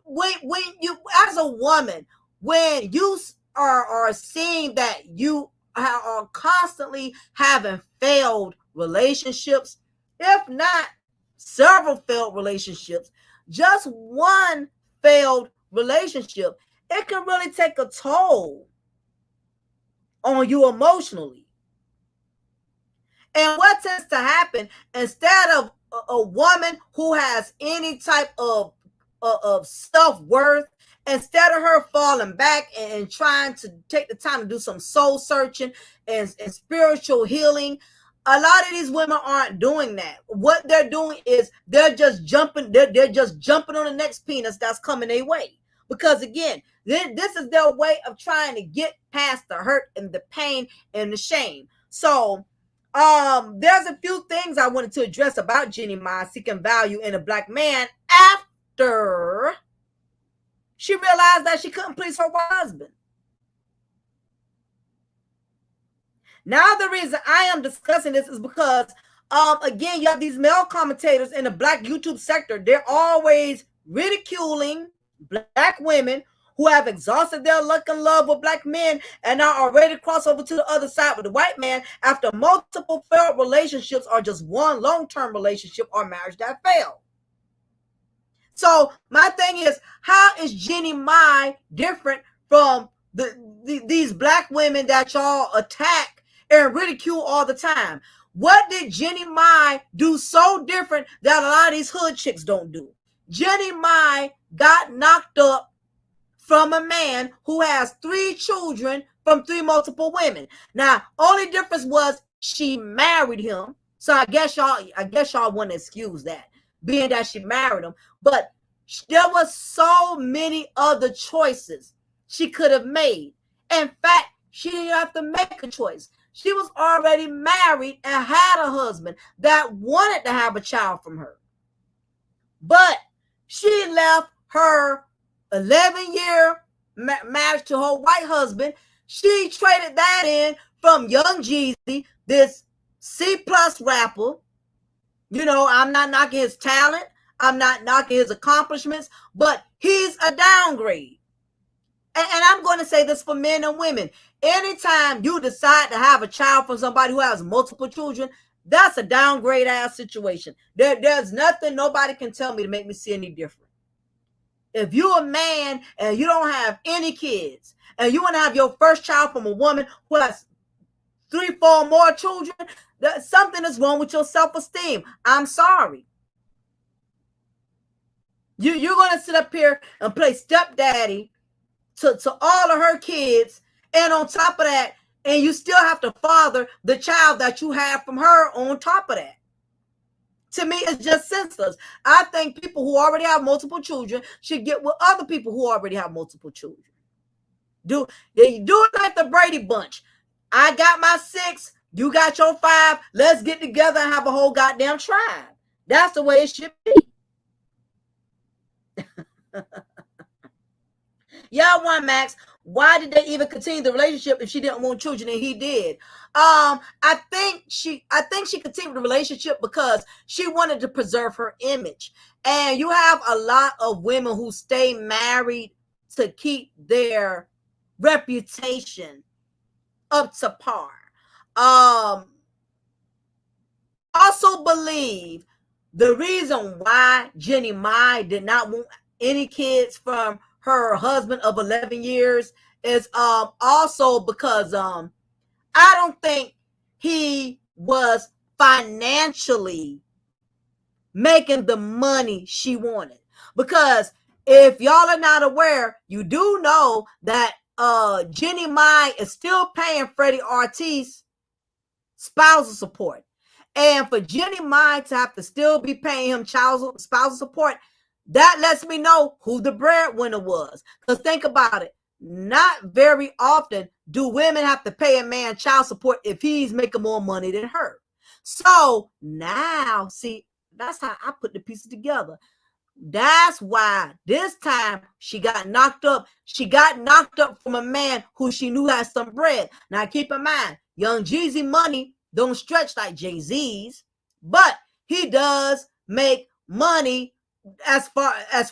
When you, as a woman, when you are seeing that you are constantly having failed relationships, if not several failed relationships, just one failed relationship, it can really take a toll on you emotionally. And what tends to happen, instead of a woman who has any type of self-worth, instead of her falling back and trying to take the time to do some soul searching and spiritual healing, a lot of these women aren't doing that. What they're doing is they're just jumping on the next penis that's coming their way. Because again, this is their way of trying to get past the hurt and the pain and the shame. So there's a few things I wanted to address about Jeannie Mai seeking value in a black man after she realized that she couldn't please her husband. Now, the reason I am discussing this is because, again, you have these male commentators in the black YouTube sector. They're always ridiculing black women who have exhausted their luck and love with black men and are ready to cross over to the other side with the white man after multiple failed relationships or just one long-term relationship or marriage that failed. So my thing is, how is Jeannie Mai different from these black women that y'all attack and ridicule all the time? What did Jeannie Mai do so different that a lot of these hood chicks don't do? Jeannie Mai got knocked up from a man who has 3 children from 3 multiple women. Now, only difference was she married him. So I guess y'all want to excuse that, being that she married him. But there was so many other choices she could have made. In fact, she didn't have to make a choice. She was already married and had a husband that wanted to have a child from her. But she left her 11-year marriage to her white husband. She traded that in from Young Jeezy, this C+ rapper. You know, I'm not knocking his talent. I'm not knocking his accomplishments, but he's a downgrade. And I'm going to say this for men and women. Anytime you decide to have a child from somebody who has multiple children, that's a downgrade ass situation. There's nothing nobody can tell me to make me see any different. If you're a man and you don't have any kids and you want to have your first child from a woman who has 3, 4 more children, something is wrong with your self-esteem. I'm sorry. You're going to sit up here and play stepdaddy to all of her kids, and on top of that, and you still have to father the child that you have from her on top of that. To me, it's just senseless. I think people who already have multiple children should get with other people who already have multiple children. Do it like the Brady Bunch. I got my 6, You got your 5. Let's get together and have a whole goddamn tribe. That's the way it should be. Yeah, one Max. Why did they even continue the relationship if she didn't want children and he did? I think she continued the relationship because she wanted to preserve her image. And you have a lot of women who stay married to keep their reputation up to par. Also believe the reason why Jeannie Mai did not want any kids from her husband of 11 years is also because I don't think he was financially making the money she wanted. Because if y'all are not aware, you do know that Jeannie Mai is still paying Freddie Ortiz spousal support. And for Jeannie Mai to have to still be paying him spousal support, that lets me know who the breadwinner was. Because think about it. Not very often do women have to pay a man child support if he's making more money than her. So now, see, that's how I put the pieces together. That's why this time she got knocked up. She got knocked up from a man who she knew had some bread. Now keep in mind, Young Jeezy money don't stretch like Jay-Z's, but he does make money as far as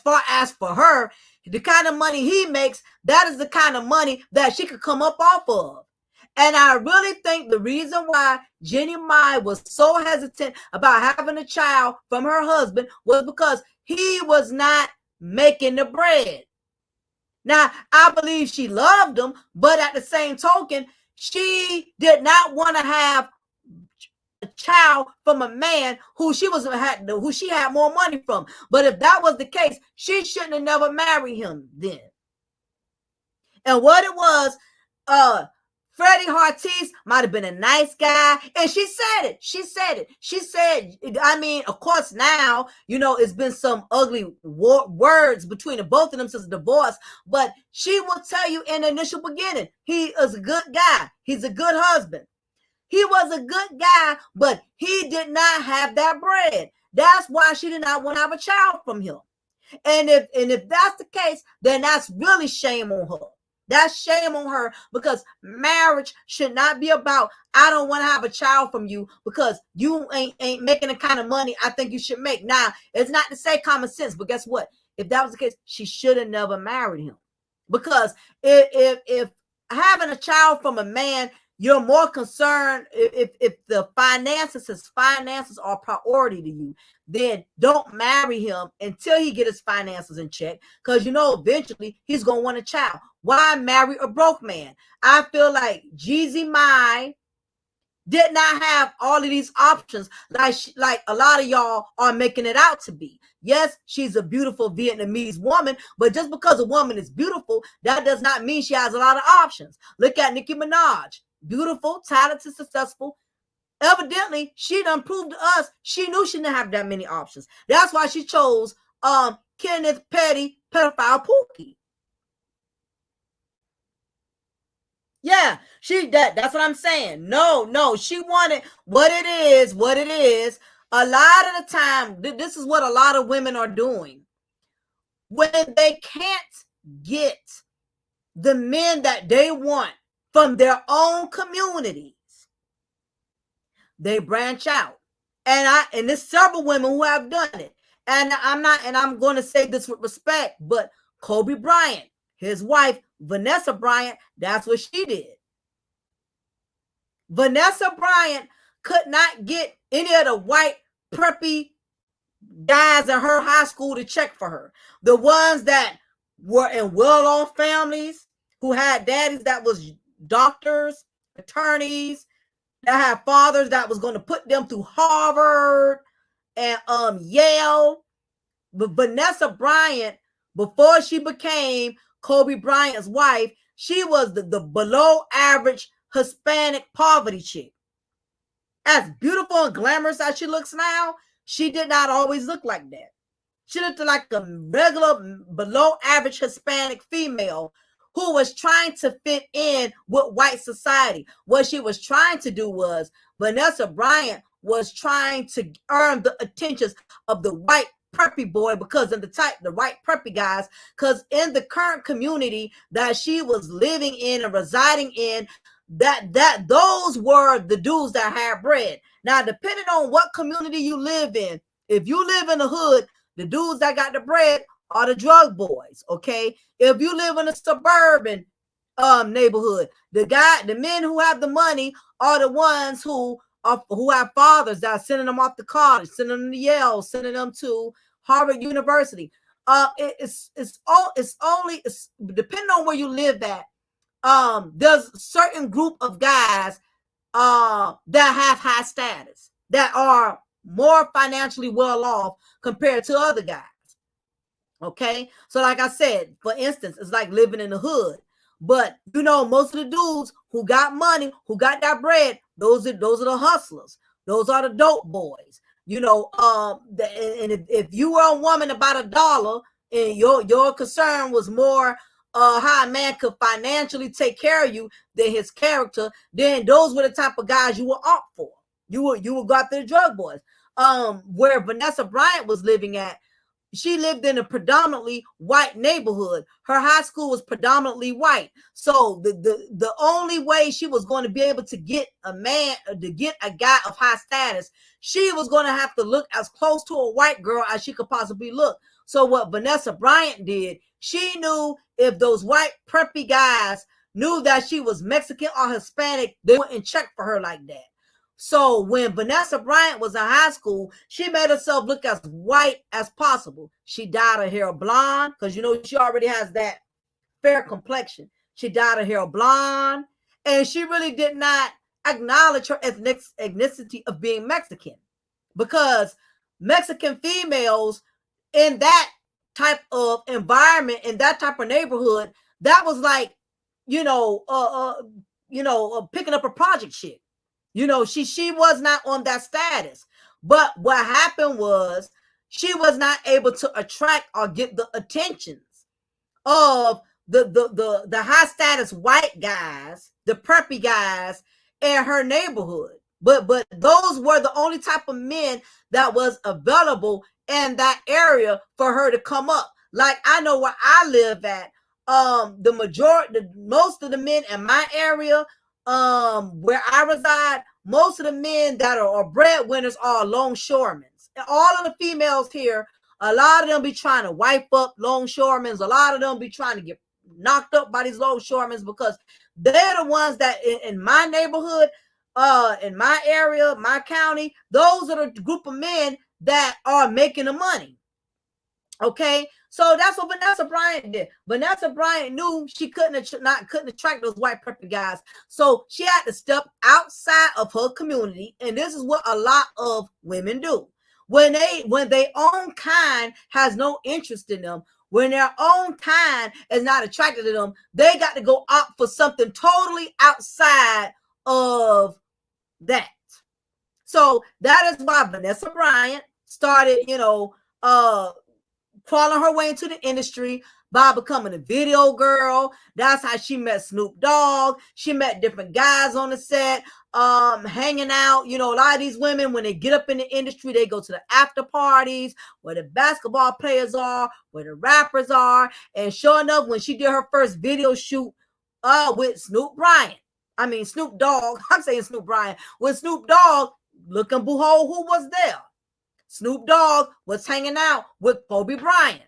for her. The kind of money he makes, that is the kind of money that she could come up off of. And I really think the reason why Jeannie Mai was so hesitant about having a child from her husband was because he was not making the bread. Now, I believe she loved him, but at the same token, she did not want to have a child from a man who she had more money from. But if that was the case, she shouldn't have never married him then. And what it was, Freddie Ortiz might have been a nice guy. And she said it. She said, I mean, of course, now, it's been some ugly words between the both of them since the divorce. But she will tell you in the initial beginning, he is a good guy. He's a good husband. He was a good guy, but he did not have that bread. That's why she did not want to have a child from him. And if that's the case, then that's really shame on her. That's shame on her, because marriage should not be about, I don't want to have a child from you because you ain't making the kind of money I think you should make. Now, it's not to say common sense, but guess what? If that was the case, she should have never married him. Because if having a child from a man, you're more concerned if the his finances are priority to you, then don't marry him until he get his finances in check. Because eventually he's gonna want a child. Why marry a broke man? I feel like Jeannie Mai did not have all of these options like a lot of y'all are making it out to be. Yes, she's a beautiful Vietnamese woman, but just because a woman is beautiful, that does not mean she has a lot of options. Look at Nicki Minaj. Beautiful, talented, successful. Evidently, she done proved to us she knew she didn't have that many options. That's why she chose Kenneth Petty, pedophile Pookie. Yeah, that's what I'm saying. No, she wanted what it is. A lot of the time, this is what a lot of women are doing. When they can't get the men that they want from their own communities, they branch out. And there's several women who have done it. And I'm going to say this with respect, but Kobe Bryant, his wife, Vanessa Bryant, that's what she did. Vanessa Bryant could not get any of the white preppy guys in her high school to check for her. The ones that were in well-off families, who had daddies that was doctors, attorneys, that had fathers that was going to put them through Harvard and Yale. But Vanessa Bryant, before she became Kobe Bryant's wife, she was the below average Hispanic poverty chick. As beautiful and glamorous as she looks now, she did not always look like that. She looked like a regular below average Hispanic female who was trying to fit in with white society. What she was trying to do was, Vanessa Bryant was trying to earn the attentions of the white preppy boy, because of the white preppy guys, because in the current community that she was living in and residing in, that those were the dudes that had bread. Now, depending on what community you live in, if you live in the hood, the dudes that got the bread are the drug boys. Okay, if you live in a suburban neighborhood, the men who have the money are the ones who have fathers that are sending them off to college, sending them to Yale, sending them to Harvard University. It's depending on where you live at. There's a certain group of guys that have high status, that are more financially well off compared to other guys. Okay, so like I said, for instance, it's like living in the hood. But you know, most of the dudes who got money, who got that bread, those are the hustlers. Those are the dope boys. You know, and if you were a woman about $1 and your concern was more how a man could financially take care of you than his character, then those were the type of guys you would opt for. You would go after the drug boys. Where Vanessa Bryant was living at, she lived in a predominantly white neighborhood. Her high school was predominantly white. So the only way she was going to be able to get a guy of high status, she was going to have to look as close to a white girl as she could possibly look. So what Vanessa Bryant did, she knew if those white preppy guys knew that she was Mexican or Hispanic, they wouldn't check for her like that. So when Vanessa Bryant was in high school, she made herself look as white as possible. She dyed her hair blonde because, you know, she already has that fair complexion. She dyed her hair blonde, and she really did not acknowledge her ethnicity of being Mexican, because Mexican females in that type of environment, in that type of neighborhood, that was like, picking up a project chick. You know, she was not on that status. But what happened was she was not able to attract or get the attentions of the high status white guys, the preppy guys in her neighborhood. But those were the only type of men that was available in that area for her to come up. Like, I know where I live at, most of the men in my area, where I reside, most of the men that are breadwinners are longshoremen. And all of the females here, a lot of them be trying to wipe up longshoremen. A lot of them be trying to get knocked up by these longshoremen, because they're the ones that in my neighborhood, in my area, my county, those are the group of men that are making the money. Okay, so that's what Vanessa Bryant did. Vanessa Bryant knew she couldn't attract those white preppy guys, so she had to step outside of her community. And this is what a lot of women do when their own kind has no interest in them. When their own kind is not attracted to them, they got to go opt for something totally outside of that. So that is why Vanessa Bryant started, crawling her way into the industry by becoming a video girl. That's how she met Snoop Dogg. She met different guys on the set, hanging out. You know, a lot of these women, when they get up in the industry, they go to the after parties where the basketball players are, where the rappers are. And sure enough, when she did her first video shoot with Snoop Dogg, I'm saying Snoop Bryant, with Snoop Dogg, look and behold who was there. Snoop Dogg was hanging out with Kobe Bryant.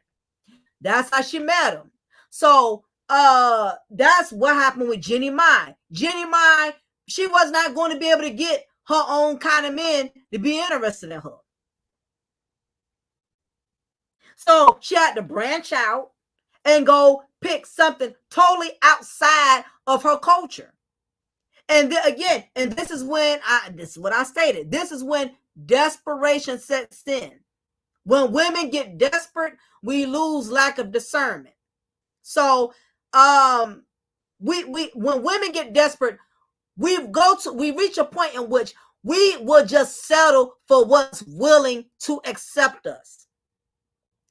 That's how she met him. So that's what happened with Jeannie Mai. Jeannie Mai, she was not going to be able to get her own kind of men to be interested in her. So she had to branch out and go pick something totally outside of her culture. And then again, and this is what I stated. This is when desperation sets in. When women get desperate, we lose lack of discernment. So when women get desperate, we reach a point in which we will just settle for what's willing to accept us.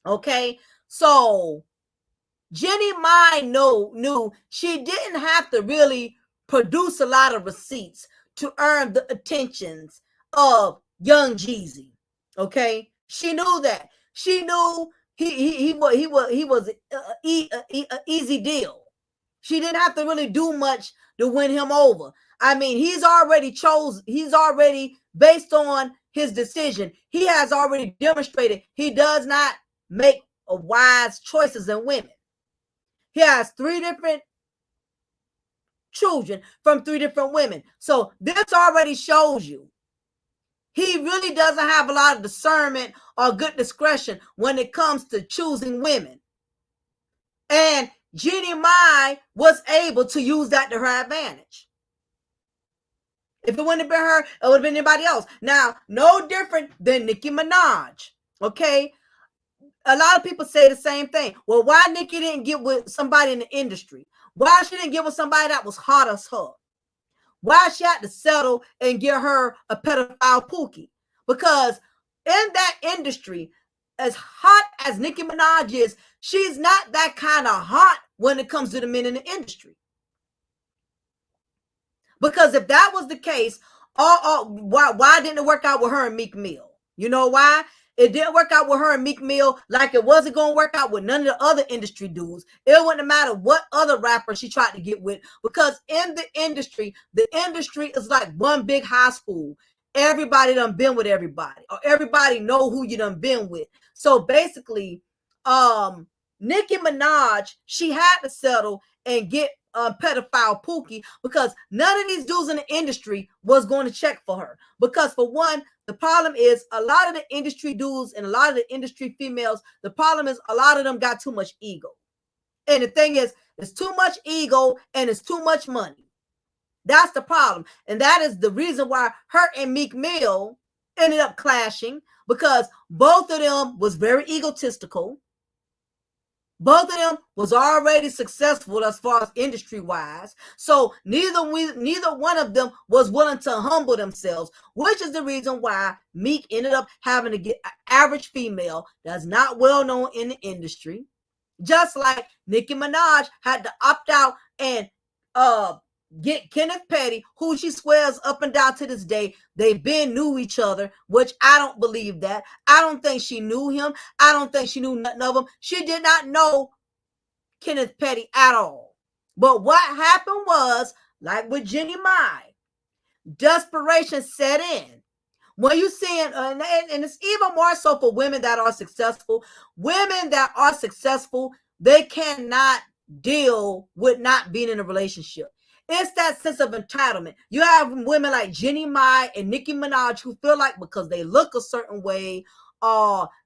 Okay, so Jeannie Mai knew she didn't have to really produce a lot of receipts to earn the attentions of young Jeezy. Okay, she knew that. She knew he was a easy deal. She didn't have to really do much to win him over. I mean, he's already based on his decision. He has already demonstrated he does not make wise choices in women. He has 3 different children from 3 different women. So this already shows you he really doesn't have a lot of discernment or good discretion when it comes to choosing women. And Jeannie Mai was able to use that to her advantage. If it wouldn't have been her, it would have been anybody else. Now, no different than Nicki Minaj. Okay? A lot of people say the same thing. Well, why Nicki didn't get with somebody in the industry? Why she didn't get with somebody that was hot as her? Why she had to settle and get her a pedophile Pookie? Because in that industry, as hot as Nicki Minaj is, she's not that kind of hot when it comes to the men in the industry. Because if that was the case, why didn't it work out with her and Meek Mill? You know why? It didn't work out with her and Meek Mill like it wasn't going to work out with none of the other industry dudes. It wouldn't matter what other rapper she tried to get with, because in the industry is like one big high school. Everybody done been with everybody, or everybody know who you done been with. So basically, Nicki Minaj, she had to settle and get pedophile Pookie because none of these dudes in the industry was going to check for her. Because for one, the problem is a lot of the industry dudes and a lot of the industry females, the problem is a lot of them got too much ego. And the thing is, it's too much ego and it's too much money. That's the problem. And that is the reason why her and Meek Mill ended up clashing, because both of them was very egotistical. Both of them was already successful as far as industry-wise. So neither one of them was willing to humble themselves, which is the reason why Meek ended up having to get an average female that's not well known in the industry. Just like Nicki Minaj had to opt out and get Kenneth Petty, who she swears up and down to this day they've been knew each other, which I don't believe that. I don't think she knew him. I don't think she knew nothing of him. She did not know Kenneth Petty at all. But what happened was, like with Jeannie Mai, desperation set in. When you see it, and it's even more so for women that are successful. Women that are successful, they cannot deal with not being in a relationship. It's that sense of entitlement. You have women like Jeannie Mai and Nicki Minaj who feel like because they look a certain way,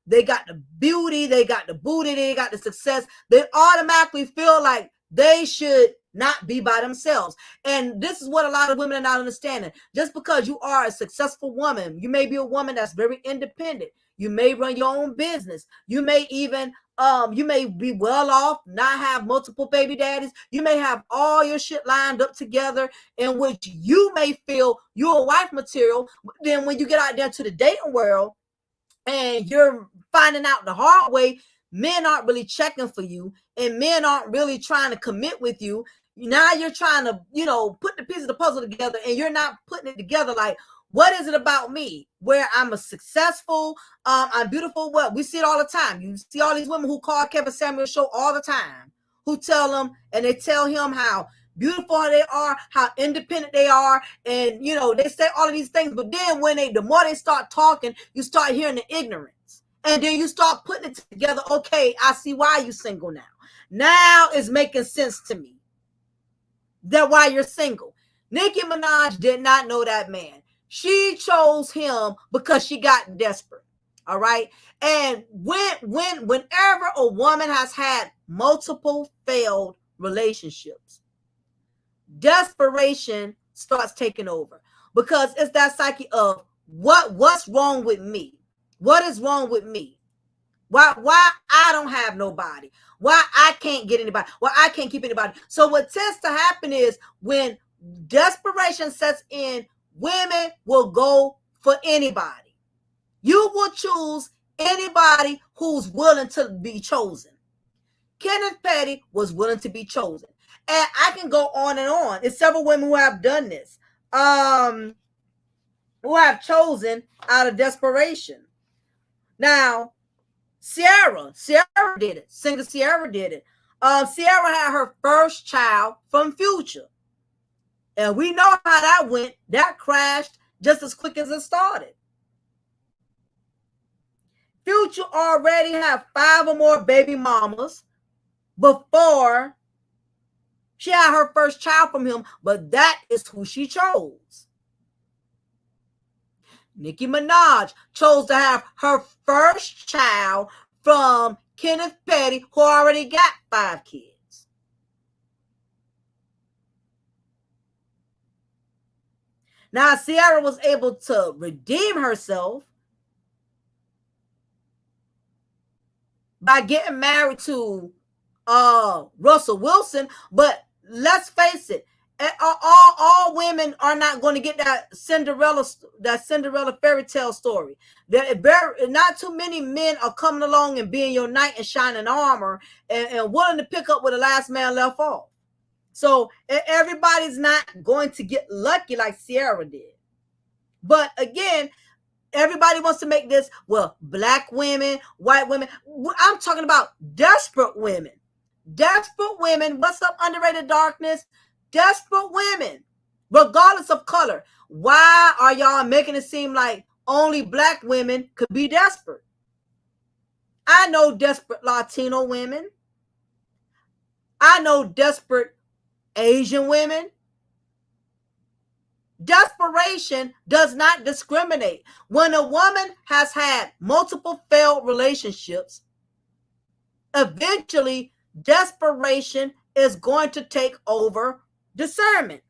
they got the beauty, they got the booty, they got the success, they automatically feel like they should not be by themselves. And this is what a lot of women are not understanding. Just because you are a successful woman, you may be a woman that's very independent. You may run your own business. You may even you may be well off, not have multiple baby daddies. You may have all your shit lined up together in which you may feel you're a wife material. But then when you get out there to the dating world and you're finding out the hard way, men aren't really checking for you and men aren't really trying to commit with you. Now you're trying to, put the pieces of the puzzle together and you're not putting it together like, what is it about me where I'm a successful, I'm beautiful? What we see it all the time. You see all these women who call Kevin Samuels show all the time, who tell him and they tell him how beautiful they are, how independent they are, and they say all of these things. But then when the more they start talking, you start hearing the ignorance, and then you start putting it together. Okay, I see why you're single now. Now it's making sense to me that why you're single. Nicki Minaj did not know that man. She chose him because she got desperate. All right. And whenever a woman has had multiple failed relationships, desperation starts taking over, because it's that psyche of what's wrong with me? What is wrong with me? Why I don't have nobody? Why I can't get anybody? Why I can't keep anybody? So what tends to happen is when desperation sets in, women will go for anybody. You will choose anybody who's willing to be chosen. Kenneth Petty was willing to be chosen. And I can go on and on. There's several women who have done this. Who have chosen out of desperation. Now, Sierra did it. Singer Sierra did it. Sierra had her first child from Future. And we know how that went. That crashed just as quick as it started. Future already had 5 or more baby mamas before she had her first child from him, but that is who she chose. Nicki Minaj chose to have her first child from Kenneth Petty, who already got 5 kids. Now, Sierra was able to redeem herself by getting married to Russell Wilson, but let's face it, all women are not going to get that Cinderella fairy tale story. Not too many men are coming along and being your knight in shining armor and willing to pick up where the last man left off. So everybody's not going to get lucky like Sierra did. But again, everybody wants to make this, well, black women, white women. I'm talking about desperate women. Desperate women. What's up, Underrated Darkness? Desperate women, regardless of color. Why are y'all making it seem like only black women could be desperate? I know desperate Latino women. I know desperate Asian women. Desperation does not discriminate. When a woman has had multiple failed relationships, eventually desperation is going to take over discernment.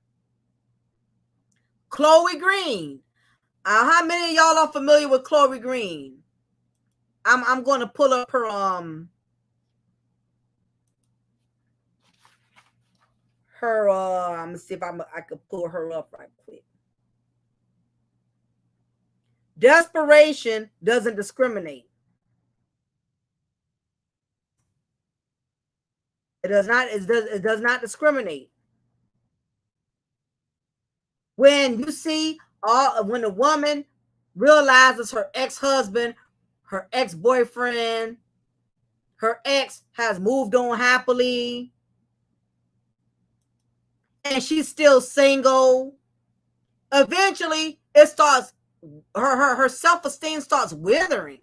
Chloe Green. How many of y'all are familiar with Chloe Green? I'm going to pull up her I'm gonna see if I could pull her up right quick. Desperation doesn't discriminate. It does not discriminate. When you see when a woman realizes her ex-husband, her ex-boyfriend, her ex has moved on happily, and she's still single, eventually it starts, her self-esteem starts withering.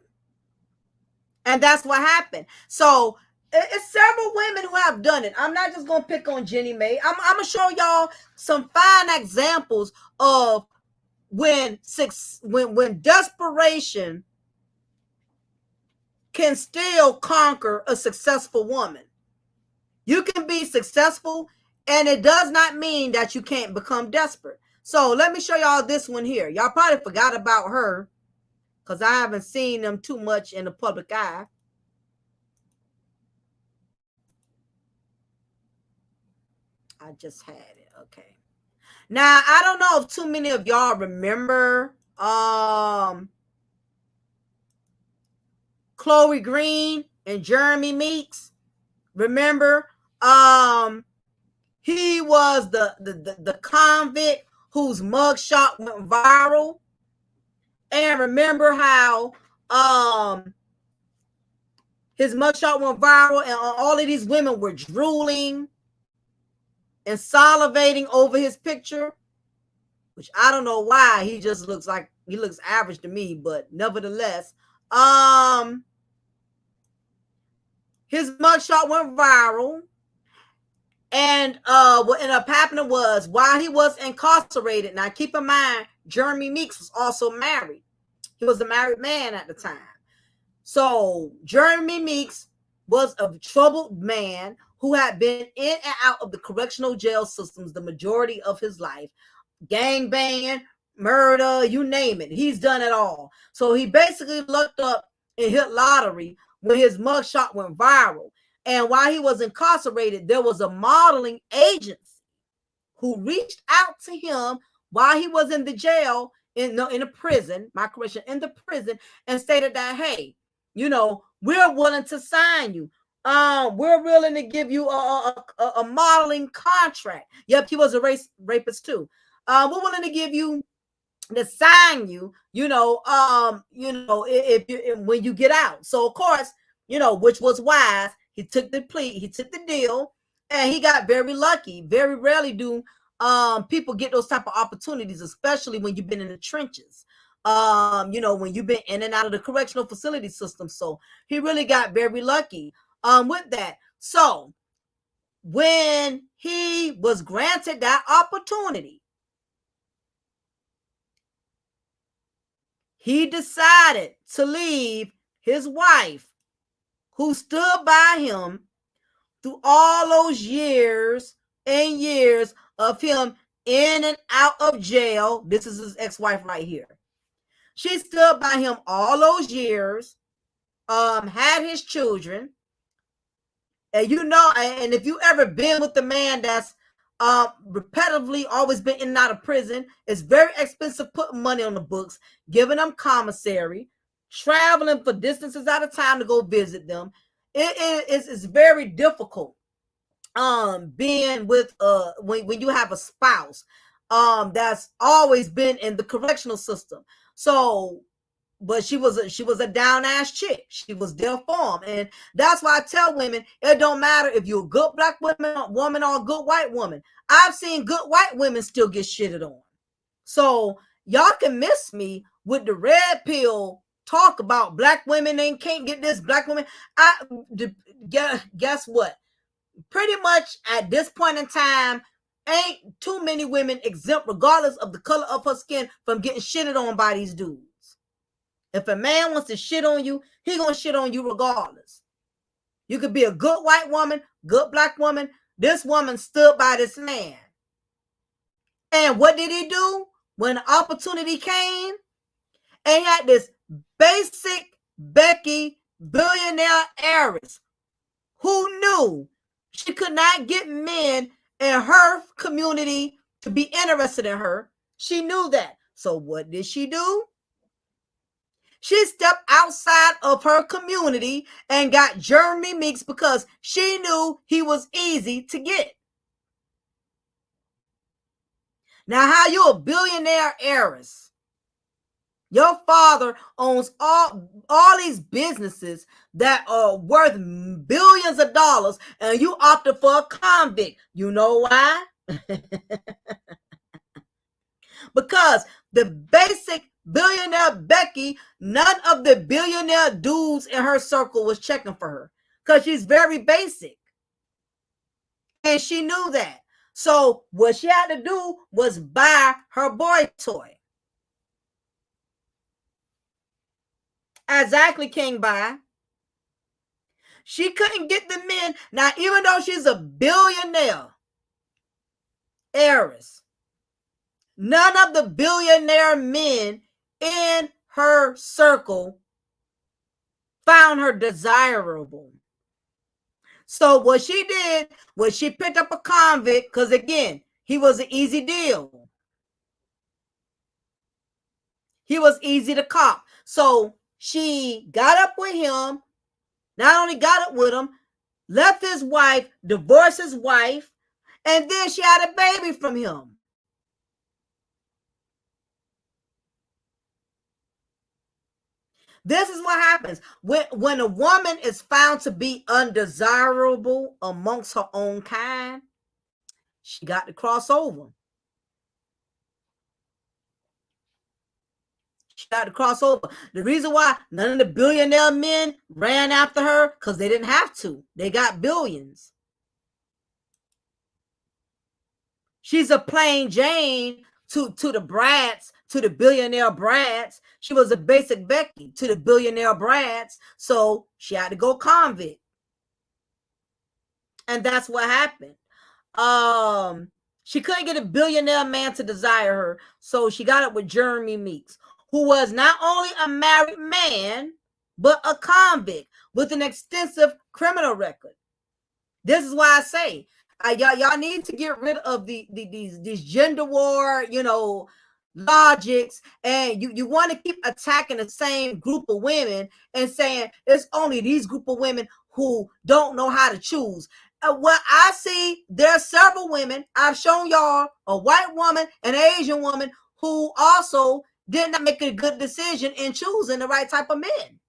And that's what happened. So it's several women who have done it. I'm not just going to pick on Jeannie Mai. I'm going to show y'all some fine examples of when desperation can still conquer a successful woman. You can be successful, and it does not mean that you can't become desperate. So let me show y'all this one here. Y'all probably forgot about her because I haven't seen them too much in the public eye. I just had it. Okay. Now, I don't know if too many of y'all remember Chloe Green and Jeremy Meeks. Remember? He was the convict whose mugshot went viral. And remember how his mugshot went viral and all of these women were drooling and salivating over his picture, which I don't know why. He just looks like, he looks average to me, but nevertheless, his mugshot went viral. And what ended up happening was, while he was incarcerated, now keep in mind, Jeremy Meeks was also married. He was a married man at the time. So Jeremy Meeks was a troubled man who had been in and out of the correctional jail systems the majority of his life. Gang banging, murder, you name it. He's done it all. So he basically looked up and hit lottery when his mugshot went viral. And while he was incarcerated, there was a modeling agency who reached out to him while he was in the jail, in the prison, in the prison, and stated that, hey, you know, we're willing to sign you. we're willing to give you a modeling contract. Yep, he was a rapist too. We're willing to give you to sign you, if you when you get out. So of course, which was wise. He took the plea, he took the deal, and he got very lucky. Very rarely do people get those type of opportunities, especially when you've been in the trenches. When you've been in and out of the correctional facility system. So he really got very lucky with that. So when he was granted that opportunity, he decided to leave his wife, who stood by him through all those years and years of him in and out of jail. This is his ex-wife right here. She stood by him all those years, had his children. And and if you ever been with a man that's repetitively always been in and out of prison, it's very expensive putting money on the books, giving them commissary, traveling for distances out of time to go visit them. It's very difficult being with when you have a spouse that's always been in the correctional system. So but she was a down ass chick. She was there for him. And that's why I tell women, it don't matter if you're a good black woman or a good white woman. I've seen good white women still get shitted on. So y'all can miss me with the red pill talk about black women. They can't get this, black women. Guess what? Pretty much at this point in time, ain't too many women exempt, regardless of the color of her skin, from getting shitted on by these dudes. If a man wants to shit on you, he gonna shit on you regardless. You could be a good white woman, good black woman. This woman stood by this man. And what did he do when the opportunity came? And he had this basic Becky billionaire heiress who knew she could not get men in her community to be interested in her. She knew that. So what did she do? She stepped outside of her community and got Jeremy Meeks because she knew he was easy to get. Now, how you a billionaire heiress? Your father owns all these businesses that are worth billions of dollars, and you opted for a convict. You know why? Because the basic billionaire Becky, none of the billionaire dudes in her circle was checking for her because she's very basic. And she knew that. So what she had to do was buy her boy toy. Exactly, King Buy. She couldn't get the men. Now, even though she's a billionaire heiress, none of the billionaire men in her circle found her desirable. So what she did was she picked up a convict because, again, he was an easy deal. He was easy to cop. So she got up with him, not only got up with him, left his wife, divorced his wife, and then she had a baby from him. This is what happens when a woman is found to be undesirable amongst her own kind. She got to cross over. She got to cross over. The reason why none of the billionaire men ran after her, because they didn't have to. They got billions. She's a plain Jane to the brats, to the billionaire brats. She was a basic Becky to the billionaire brats. So she had to go convict. And that's what happened. She couldn't get a billionaire man to desire her. So she got up with Jeremy Meeks, who was not only a married man, but a convict with an extensive criminal record. This is why I say, y'all need to get rid of these gender war, logics, and you want to keep attacking the same group of women and saying it's only these group of women who don't know how to choose. What I see, there are several women, I've shown y'all a white woman, an Asian woman, who also did not make a good decision in choosing the right type of men.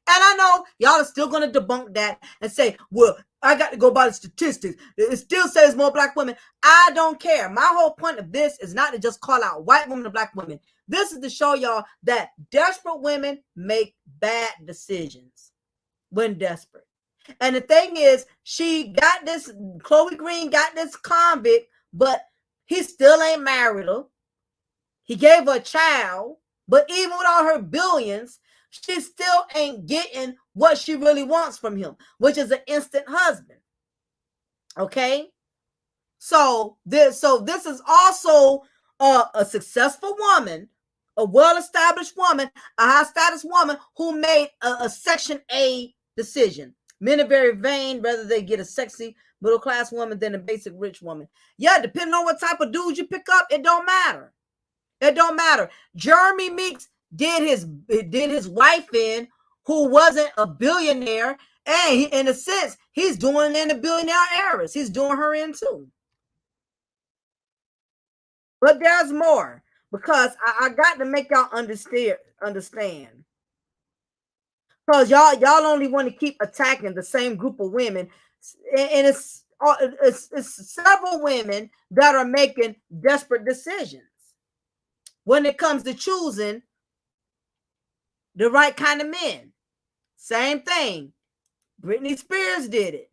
And I know y'all are still going to debunk that and say, well, I got to go by the statistics. It still says more black women. I don't care. My whole point of this is not to just call out white women and black women. This is to show y'all that desperate women make bad decisions when desperate. And the thing is, Chloe Green got this convict, but he still ain't married her. He gave her a child, but even with all her billions, she still ain't getting what she really wants from him, which is an instant husband. Okay? So this is also a successful woman, a well-established woman, a high-status woman who made a Section A decision. Men are very vain, rather they get a sexy middle-class woman than a basic rich woman. Yeah, depending on what type of dude you pick up, it don't matter. It don't matter. Jeremy Meeks did his wife in, who wasn't a billionaire, and in a sense, he's doing in the billionaire heiress. He's doing her in too. But there's more, because I got to make y'all understand. Because y'all only want to keep attacking the same group of women, and it's several women that are making desperate decisions when it comes to choosing the right kind of men. Same thing. Britney Spears did it.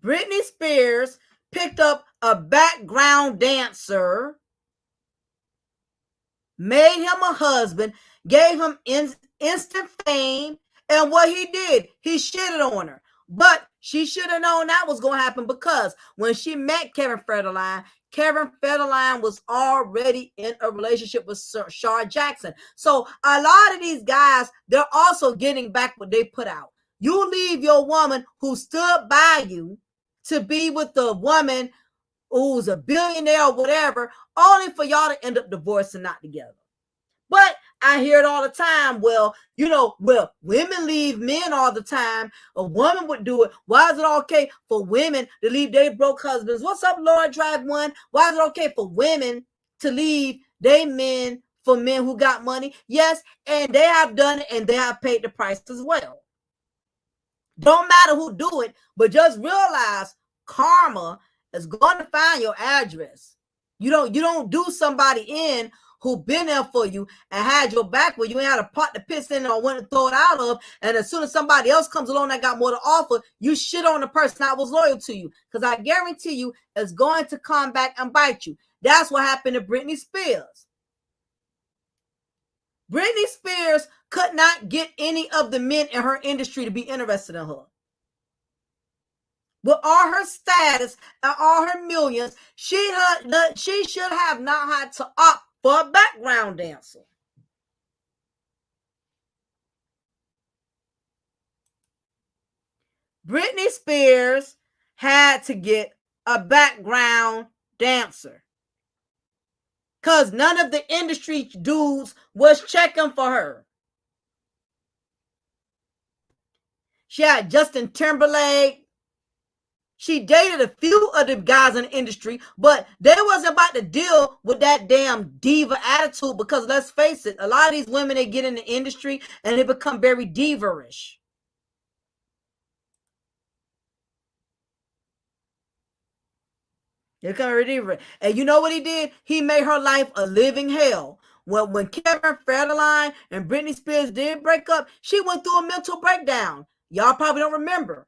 Britney Spears picked up a background dancer, made him a husband, gave him instant fame, and what he did, he shitted on her. But she should have known that was going to happen, because when she met Kevin Federline was already in a relationship with Shar Jackson. So a lot of these guys, they're also getting back what they put out. You leave your woman who stood by you to be with the woman who's a billionaire or whatever, only for y'all to end up divorced and not together. But I hear it all the time. Well, women leave men all the time. A woman would do it. Why is it okay for women to leave their broke husbands? What's up, Lord Drive One? Why is it okay for women to leave their men for men who got money? Yes, and they have done it, and they have paid the price as well. Don't matter who do it, but just realize karma is going to find your address. You don't do somebody in who been there for you and had your back where you ain't had a pot to piss in or want to throw it out of, and as soon as somebody else comes along that got more to offer, you shit on the person that was loyal to you, because I guarantee you it's going to come back and bite you. That's what happened to Britney Spears. Britney Spears could not get any of the men in her industry to be interested in her. With all her status and all her millions, she should have not had to opt for a background dancer. Britney Spears had to get a background dancer, because none of the industry dudes was checking for her. She had Justin Timberlake. She dated a few of the guys in the industry, but they wasn't about to deal with that damn diva attitude, because let's face it, a lot of these women, they get in the industry and they become very diva-ish. They become very diva-ish. And you know what he did? He made her life a living hell. When Kevin Federline and Britney Spears did break up, she went through a mental breakdown. Y'all probably don't remember.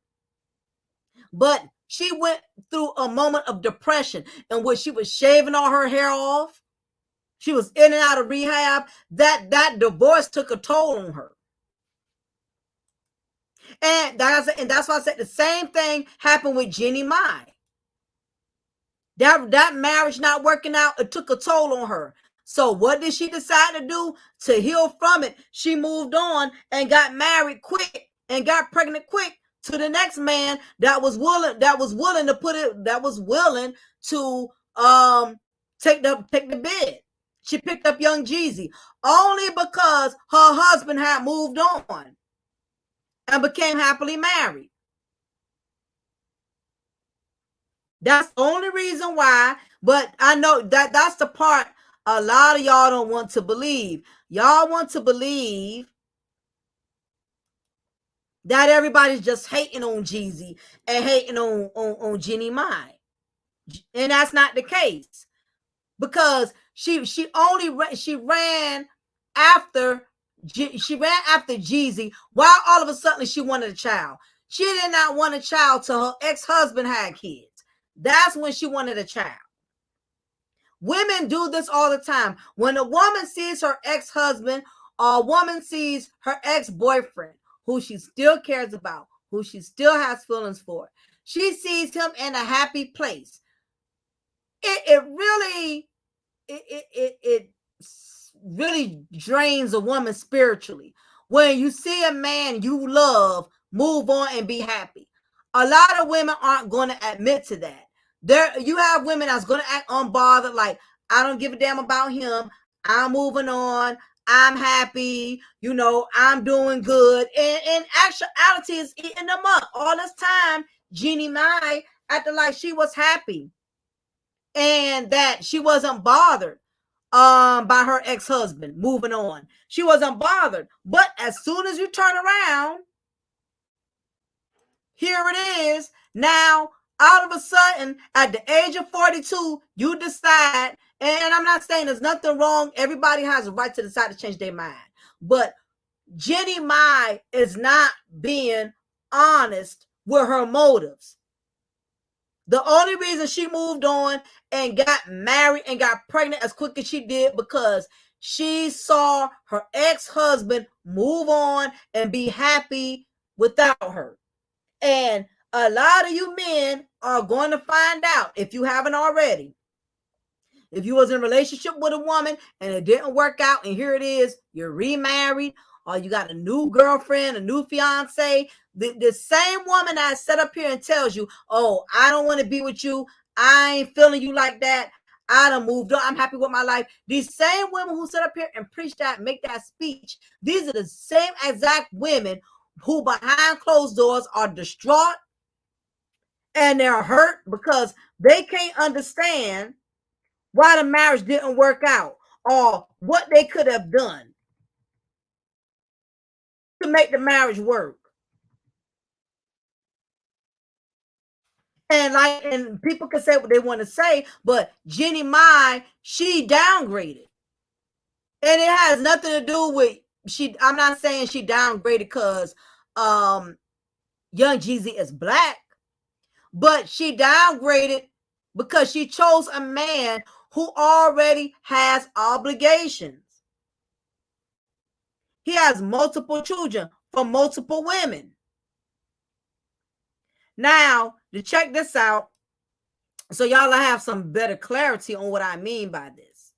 But she went through a moment of depression in which she was shaving all her hair off. She was in and out of rehab. That divorce took a toll on her. And that's why I said the same thing happened with Jeannie Mai. That marriage not working out, it took a toll on her. So what did she decide to do to heal from it? She moved on and got married quick and got pregnant quick to the next man that was willing to take the bid. She picked up young Jeezy only because her husband had moved on. and became happily married. That's the only reason why. But I know that's the part a lot of y'all don't want to believe. Y'all want to believe that everybody's just hating on Jeezy and hating on Jeannie Mai. And that's not the case. Because she ran after Jeezy, while all of a sudden she wanted a child. She did not want a child till her ex-husband had kids. That's when she wanted a child. Women do this all the time. When a woman sees her ex-husband, or a woman sees her ex-boyfriend, who she still cares about, who she still has feelings for, she sees him in a happy place. It really drains a woman spiritually when you see a man you love move on and be happy. A lot of women aren't going to admit to that. You have women that's going to act unbothered, like, I don't give a damn about him, I'm moving on, I'm happy, I'm doing good, and actuality is eating them up. All this time Jeannie Mai acted like she was happy and that she wasn't bothered by her ex-husband moving on. She wasn't bothered. But as soon as you turn around, here it is. Now, all of a sudden, at the age of 42, you decide, and I'm not saying there's nothing wrong. Everybody has a right to decide to change their mind. But Jeannie Mai is not being honest with her motives. The only reason she moved on and got married and got pregnant as quick as she did, because she saw her ex-husband move on and be happy without her. And a lot of you men are going to find out, if you haven't already, if you was in a relationship with a woman and it didn't work out, and here it is, you're remarried, or you got a new girlfriend, a new fiance, the same woman that set up here and tells you, oh, I don't want to be with you, I ain't feeling you like that, I done moved on, I'm happy with my life. These same women who sit up here and preach that, make that speech, these are the same exact women who behind closed doors are distraught and they're hurt because they can't understand why the marriage didn't work out, or what they could have done to make the marriage work. And people can say what they want to say, but Jeannie Mai, she downgraded. And it has nothing to do with I'm not saying she downgraded because Young Jeezy is black, but she downgraded because she chose a man who already has obligations. He has multiple children from multiple women. Now, to check this out, so y'all have some better clarity on what I mean by this.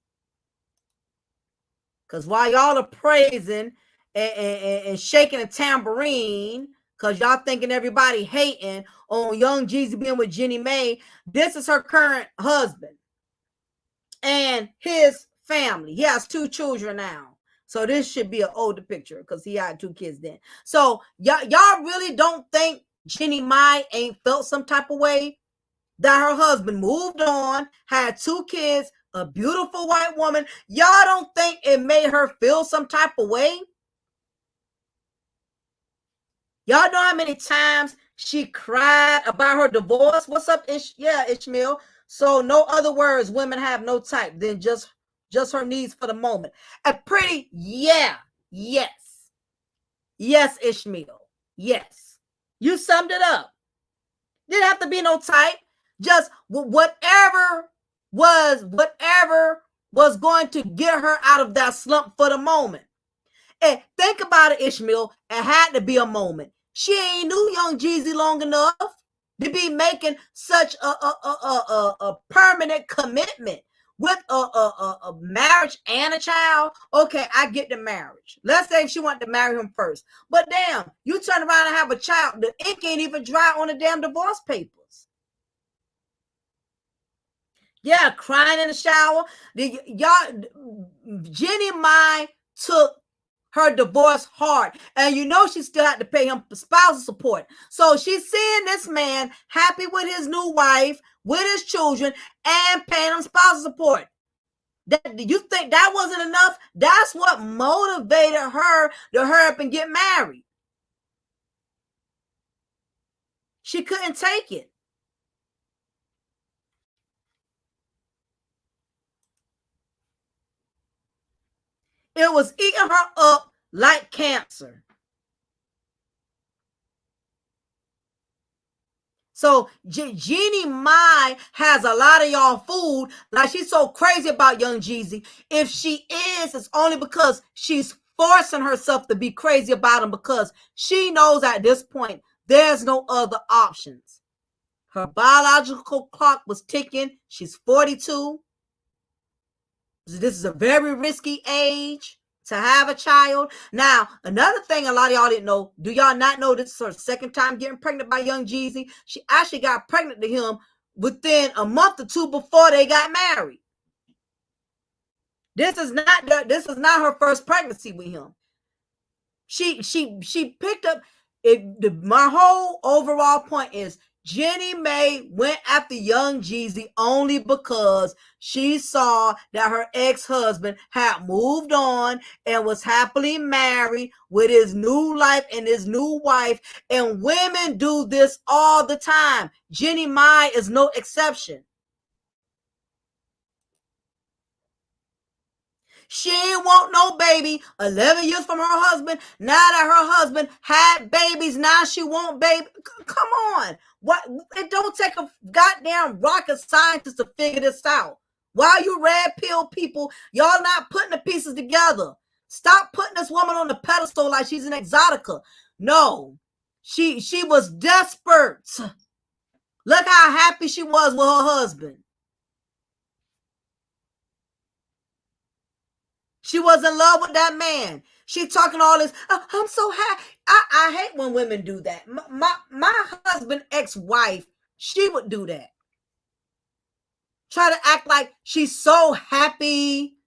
Because while y'all are praising and shaking a tambourine, because y'all thinking everybody hating on Young Jeezy being with Jeannie Mai, this is her current husband and his family. He has 2 children now. So this should be an older picture because he had 2 kids then. So y'all really don't think Jeannie Mai ain't felt some type of way that her husband moved on, had 2 kids, a beautiful white woman? Y'all don't think it made her feel some type of way? Y'all know how many times she cried about her divorce? What's up, Ishmael? So no other words, women have no type than just her needs for the moment. A pretty, yes. Yes, Ishmael. Yes. You summed it up. Didn't have to be no type. Just whatever was going to get her out of that slump for the moment. And think about it, Ishmael. It had to be a moment. She ain't knew Young Jeezy long enough to be making such a permanent commitment with a marriage and a child. Okay, I get the marriage. Let's say she wanted to marry him first. But damn, you turn around and have a child. The ink ain't even dry on the damn divorce papers. Yeah, crying in the shower. Jeannie Mai took her divorce hard. And you know she still had to pay him spousal support. So she's seeing this man happy with his new wife, with his children, and paying him spousal support. You think that wasn't enough? That's what motivated her to hurry up and get married. She couldn't take it. It was eating her up like cancer. So Jeannie Mai has a lot of y'all food. Like, she's so crazy about Young Jeezy. If she is, it's only because she's forcing herself to be crazy about him, because she knows at this point there's no other options. Her biological clock was ticking. She's 42. This is a very risky age to have a child. Now, another thing a lot of y'all didn't know, do y'all not know this is her second time getting pregnant by Young Jeezy? She actually got pregnant to him within a month or two before they got married. This is not her first pregnancy with him. She picked up it. My whole overall point is Jeannie Mai went after Young Jeezy only because she saw that her ex-husband had moved on and was happily married with his new life and his new wife. And women do this all the time. Jeannie Mai is no exception. She ain't want no baby 11 years from her husband. Now that her husband had babies, now she want baby. Come on. What? It don't take a goddamn rocket scientist to figure this out. Why you red pill people, y'all not putting the pieces together? Stop putting this woman on the pedestal like she's an exotica. No. She was desperate. Look how happy she was with her husband. She was in love with that man. She talking all this. Oh, I'm so happy. I hate when women do that. My husband, ex-wife, she would do that. Try to act like she's so happy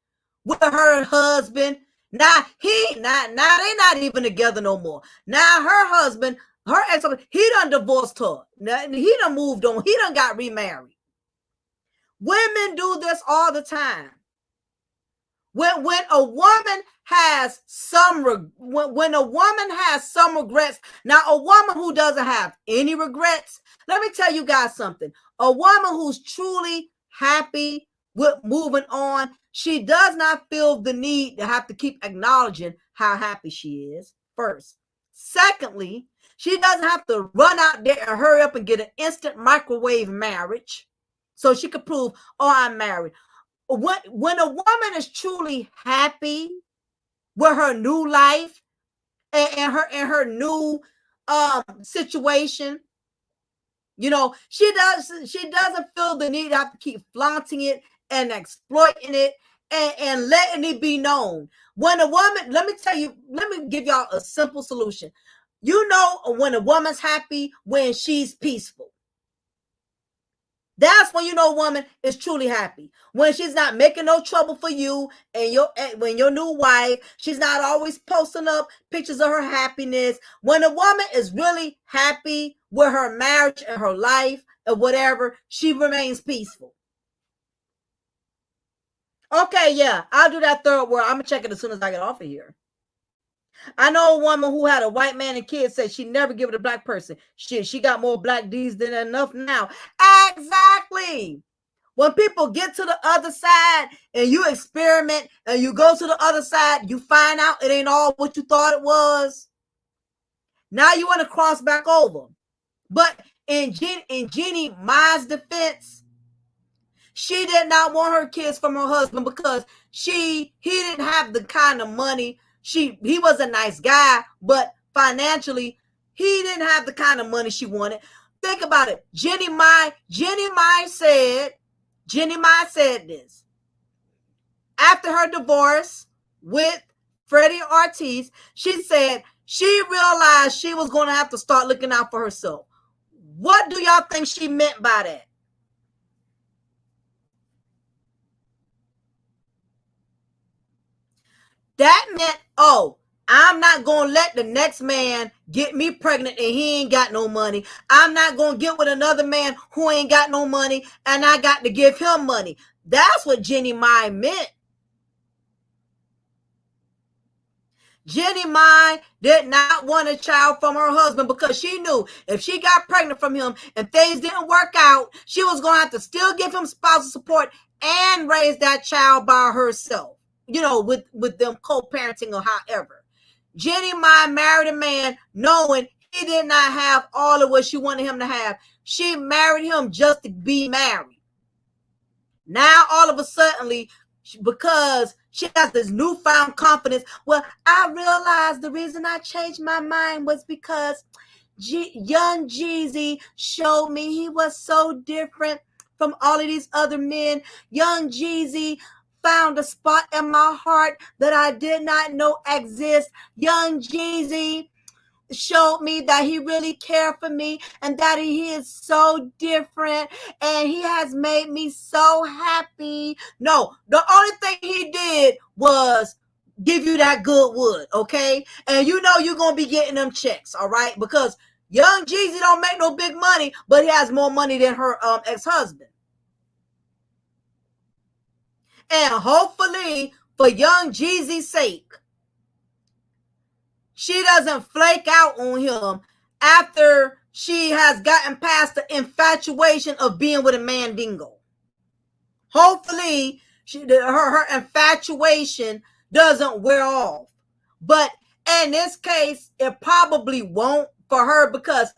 with her husband. Now they not even together no more. Now her husband, her ex-husband, he done divorced her. He done moved on. He done got remarried. Women do this all the time. When a woman has some regrets, now a woman who doesn't have any regrets, let me tell you guys something. A woman who's truly happy with moving on, she does not feel the need to have to keep acknowledging how happy she is, first. Secondly, she doesn't have to run out there and hurry up and get an instant microwave marriage so she could prove, oh, I'm married. When a woman is truly happy with her new life and her new situation, you know, she doesn't feel the need to have to keep flaunting it and exploiting it and letting it be known. When a woman, let me give y'all a simple solution. You know, when a woman's happy, when she's peaceful. That's when you know a woman is truly happy. When she's not making no trouble for you and when your new wife, she's not always posting up pictures of her happiness. When a woman is really happy with her marriage and her life or whatever, she remains peaceful. Okay, yeah, I'll do that third word. I'm gonna check it as soon as I get off of here. I know a woman who had a white man and kids said she never give it a black person. She got more black D's than enough now. Exactly. When people get to the other side and you experiment and you go to the other side, you find out it ain't all what you thought it was. Now you want to cross back over. But in Jeannie Mai's defense, she did not want her kids from her husband because he didn't have the kind of money. He was a nice guy, but financially, he didn't have the kind of money she wanted. Think about it. Jeannie Mai said this. After her divorce with Freddie Ortiz, she said she realized she was going to have to start looking out for herself. What do y'all think she meant by that? That meant, oh, I'm not going to let the next man get me pregnant and he ain't got no money. I'm not going to get with another man who ain't got no money and I got to give him money. That's what Jeannie Mai meant. Jeannie Mai did not want a child from her husband because she knew if she got pregnant from him and things didn't work out, she was going to have to still give him spousal support and raise that child by herself, with them co-parenting or however. Jeannie Mai married a man knowing he did not have all of what she wanted him to have. She married him just to be married. Now, all of a sudden, because she has this newfound confidence, well, I realized the reason I changed my mind was because young Jeezy showed me he was so different from all of these other men. Young Jeezy found a spot in my heart that I did not know exist. Young Jeezy showed me that he really cared for me and that he is so different and he has made me so happy. No, the only thing he did was give you that good wood, okay? And you're going to be getting them checks, all right? Because young Jeezy don't make no big money, but he has more money than her ex-husband. And hopefully, for young Jeezy's sake, she doesn't flake out on him after she has gotten past the infatuation of being with a mandingo. Hopefully, her infatuation doesn't wear off. But in this case, it probably won't for her because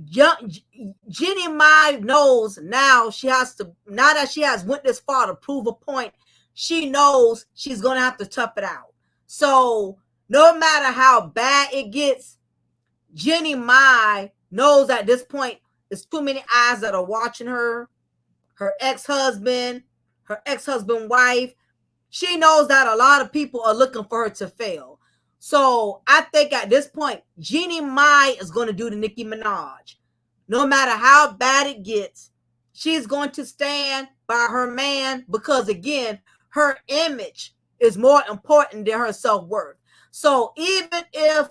Jeannie Mai knows now now that she has went this far to prove a point, she knows she's going to have to tough it out. So no matter how bad it gets, Jeannie Mai knows at this point there's too many eyes that are watching her ex-husband, her ex-husband wife. She knows that a lot of people are looking for her to fail. So I think at this point, Jeannie Mai is going to do the Nicki Minaj. No matter how bad it gets, she's going to stand by her man because, again, her image is more important than her self-worth. So even if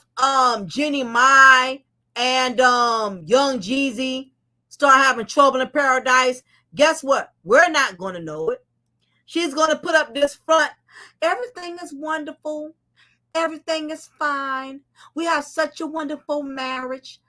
Jeannie Mai and young Jeezy start having trouble in paradise, guess what? We're not going to know it. She's going to put up this front. Everything is wonderful. Everything is fine. We have such a wonderful marriage.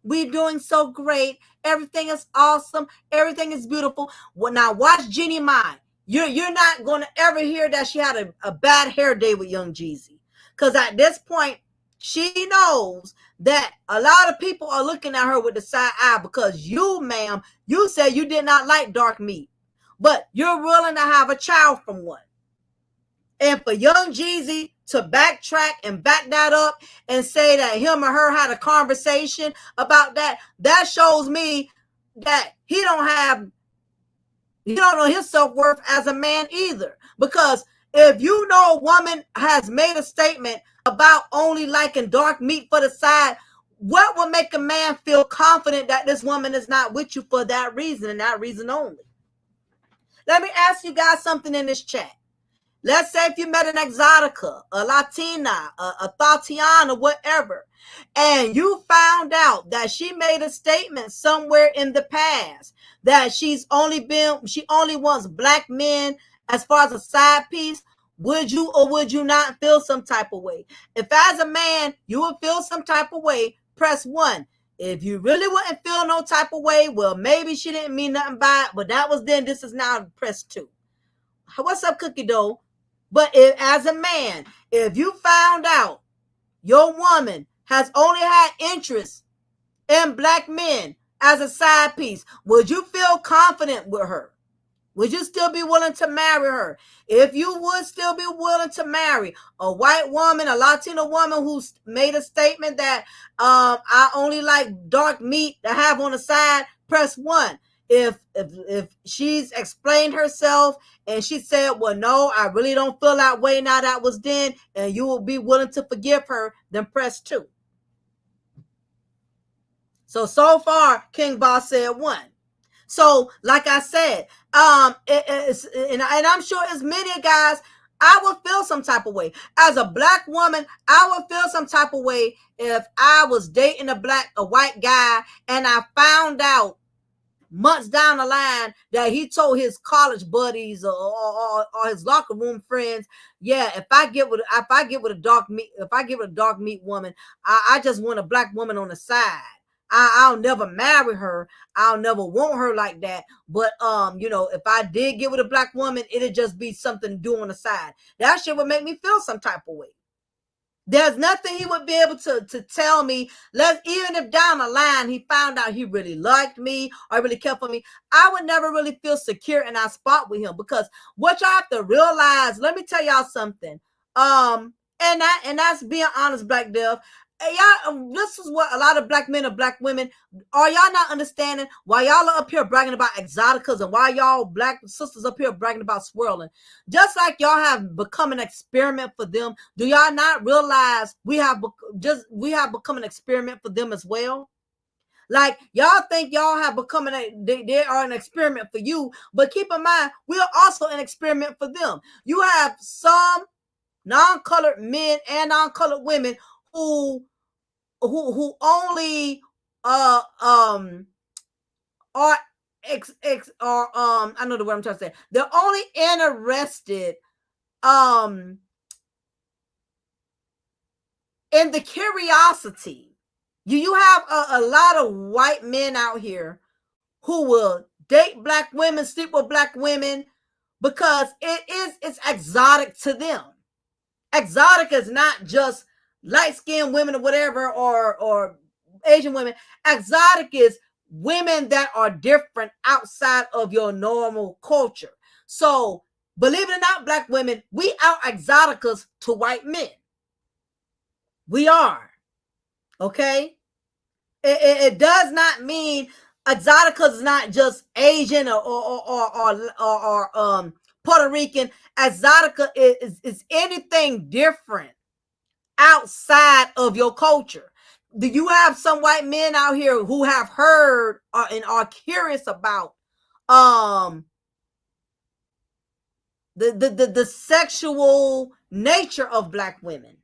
We're doing so great. Everything is awesome. Everything is beautiful. Well, now watch Jeannie Mai. You're not going to ever hear that she had a bad hair day with young Jeezy. Because at this point, she knows that a lot of people are looking at her with the side eye because you, ma'am, you said you did not like dark meat. But you're willing to have a child from one. And for young Jeezy to backtrack and back that up and say that him or her had a conversation about that, that shows me that he don't know his self-worth as a man either. Because if you know a woman has made a statement about only liking dark meat for the side, what will make a man feel confident that this woman is not with you for that reason and that reason only? Let me ask you guys something in this chat. Let's say if you met an exotica, a Latina, a Tatiana, whatever, and you found out that she made a statement somewhere in the past that she only wants black men as far as a side piece, would you or would you not feel some type of way? If as a man you would feel some type of way, press 1. If you really wouldn't feel no type of way, well, maybe she didn't mean nothing by it, but that was then. This is now press 2. What's up, Cookie Dough? But as a man, if you found out your woman has only had interest in black men as a side piece, would you feel confident with her? Would you still be willing to marry her? If you would still be willing to marry a white woman, a Latina woman who's made a statement that I only like dark meat to have on the side, press 1. If she's explained herself and she said, well, no, I really don't feel that way now that was then, and you will be willing to forgive her, then press 2. So far, King Boss said 1. So, like I said, and I'm sure as many guys, I would feel some type of way. As a black woman, I would feel some type of way if I was dating a white guy and I found out months down the line that he told his college buddies or his locker room friends, yeah, if I get with a dark meat woman, I just want a black woman on the side. I'll never marry her. I'll never want her like that. But if I did get with a black woman, it'd just be something to do on the side. That shit would make me feel some type of way. There's nothing he would be able to tell me. Even if down the line he found out he really liked me or really cared for me, I would never really feel secure in that spot with him. Because what y'all have to realize, let me tell y'all something. And that's being honest, Black Dev. Y'all, this is what a lot of black men and black women are. Y'all not understanding why y'all are up here bragging about exoticas and why y'all black sisters up here bragging about swirling. Just like y'all have become an experiment for them, do y'all not realize we have become an experiment for them as well? Like y'all think y'all have become they are an experiment for you, but keep in mind we are also an experiment for them. You have some non-colored men and non-colored women who only are I know the word I'm trying to say. They're only interested in the curiosity. You have a lot of white men out here who will date black women, sleep with black women because it's exotic to them. Exotic is not just light-skinned women or whatever, or Asian women. Exotic is women that are different outside of your normal culture. So, believe it or not, black women, we out exoticas to white men. We are. Okay? It does not mean exoticas is not just Asian or Puerto Rican. Exotica is anything different outside of your culture. Do you have some white men out here who have heard and are curious about the sexual nature of black women?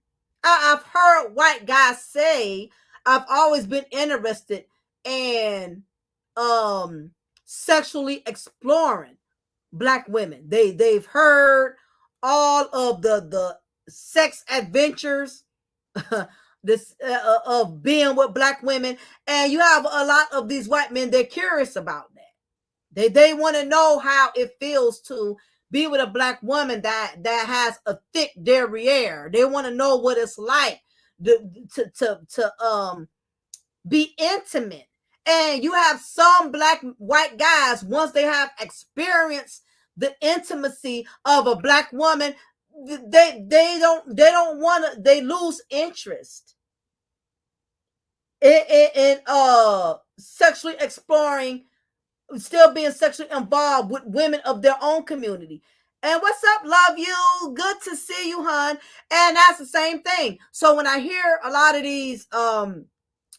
I've heard white guys say, I've always been interested in sexually exploring black women. They've heard all of the sex adventures of being with black women, and you have a lot of these white men, they're curious about that. They want to know how it feels to be with a black woman that has a thick derriere. They want to know what it's like to be intimate. And you have some white guys, once they have experienced the intimacy of a black woman, they don't want to, they lose interest in sexually exploring, still being sexually involved with women of their own community. And what's up, love you? Good to see you, hon. And that's the same thing. So when I hear a lot of these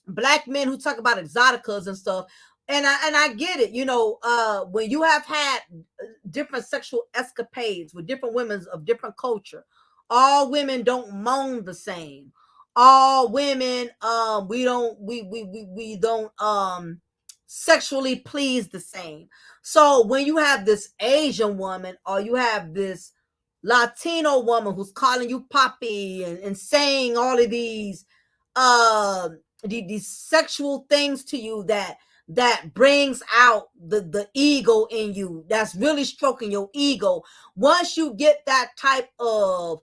black men who talk about exoticas and stuff, and I get it, when you have had different sexual escapades with different women of different culture, all women don't moan the same. All women, we don't sexually please the same. So when you have this Asian woman or you have this Latino woman who's calling you papi and saying all of these sexual things to you that brings out the ego in you, that's really stroking your ego. Once you get that type of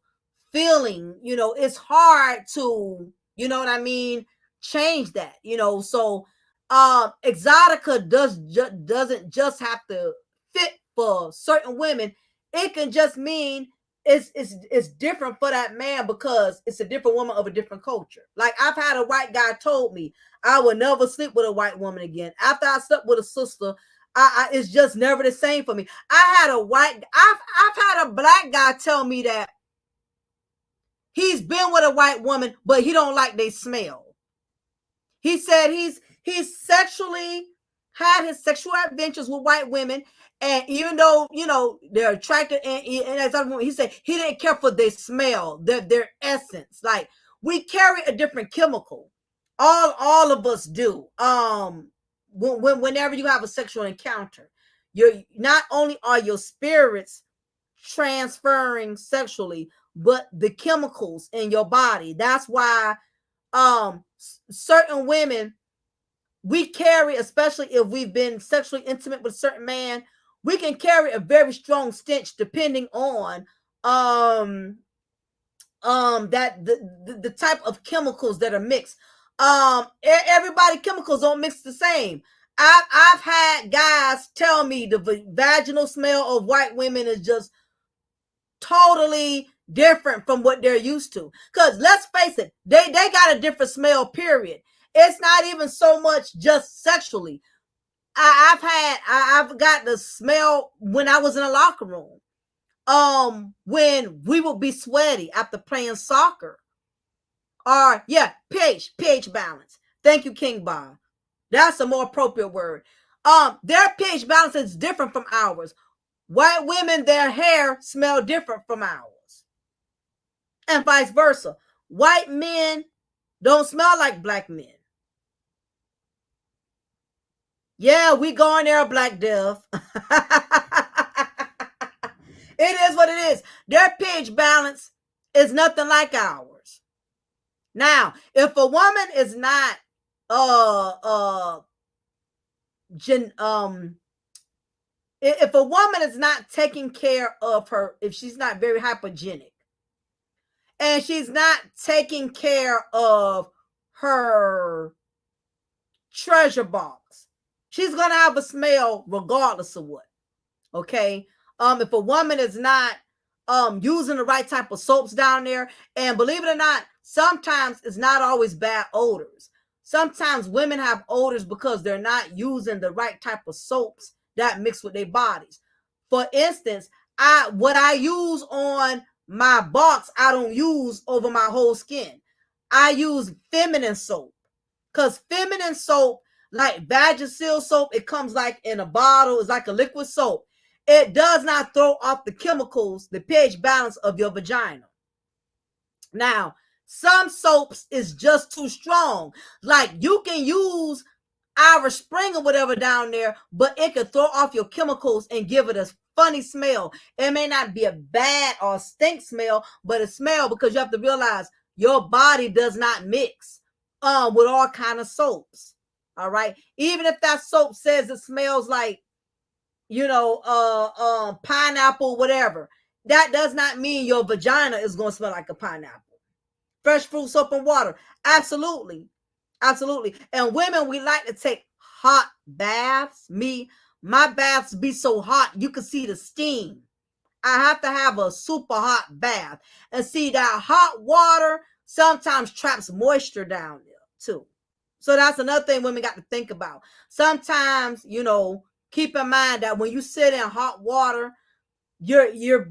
feeling, it's hard to, what I mean, change that, so exotica doesn't just have to fit for certain women. It can just mean it's different for that man because it's a different woman of a different culture. Like I've had a white guy told me I would never sleep with a white woman again. After I slept with a sister, it's just never the same for me. I've had a black guy tell me that he's been with a white woman, but he don't like they smell. He said he's sexually had his sexual adventures with white women, And even though, they're attracted, and as he said, he didn't care for their smell, their essence. Like, we carry a different chemical. All of us do. Whenever you have a sexual encounter, you're not only are your spirits transferring sexually, but the chemicals in your body. That's why certain women, we carry, especially if we've been sexually intimate with a certain man, we can carry a very strong stench depending on that the type of chemicals that are mixed. Everybody chemicals don't mix the same. I've had guys tell me the vaginal smell of white women is just totally different from what they're used to. Because let's face it, they got a different smell, period. It's not even so much just sexually. I've got the smell when I was in a locker room. When we would be sweaty after playing soccer. Or pH balance. Thank you, King Bob. That's a more appropriate word. Their pH balance is different from ours. White women, their hair smell different from ours. And vice versa. White men don't smell like black men. Yeah, we going there, Black Dev. It is what it is. Their pH balance is nothing like ours. Now, if a woman is not if a woman is not taking care of her, if she's not very hypogenic, and she's not taking care of her treasure box, she's gonna have a smell regardless of what. Okay. If a woman is not using the right type of soaps down there, and believe it or not, sometimes it's not always bad odors. Sometimes women have odors because they're not using the right type of soaps that mix with their bodies. For instance, what I use on my box, I don't use over my whole skin. I use feminine soap, because feminine soap, like Vagisil soap, it comes like in a bottle. It's like a liquid soap. It does not throw off the chemicals, the pH balance of your vagina. Now, some soaps is just too strong. Like, you can use Irish Spring or whatever down there, but it could throw off your chemicals and give it a funny smell. It may not be a bad or stink smell, but a smell, because you have to realize your body does not mix with all kind of soaps. All right. Even if that soap says it smells like, pineapple, whatever, that does not mean your vagina is going to smell like a pineapple. Fresh fruit, soap, and water. Absolutely. Absolutely. And women, we like to take hot baths. My baths be so hot, you can see the steam. I have to have a super hot bath. And see, that hot water sometimes traps moisture down there too. So that's another thing women got to think about. Sometimes, keep in mind that when you sit in hot water, you're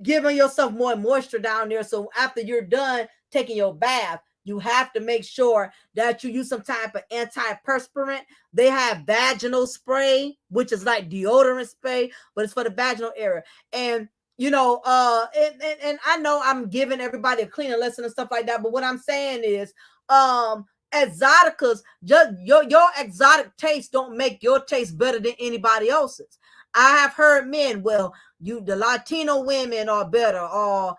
giving yourself more moisture down there. So after you're done taking your bath, you have to make sure that you use some type of antiperspirant. They have vaginal spray, which is like deodorant spray, but it's for the vaginal area. And and I know I'm giving everybody a cleaning lesson and stuff like that, but what I'm saying is, exoticas, just your exotic taste don't make your taste better than anybody else's. I have heard men, well, the Latino women are better, or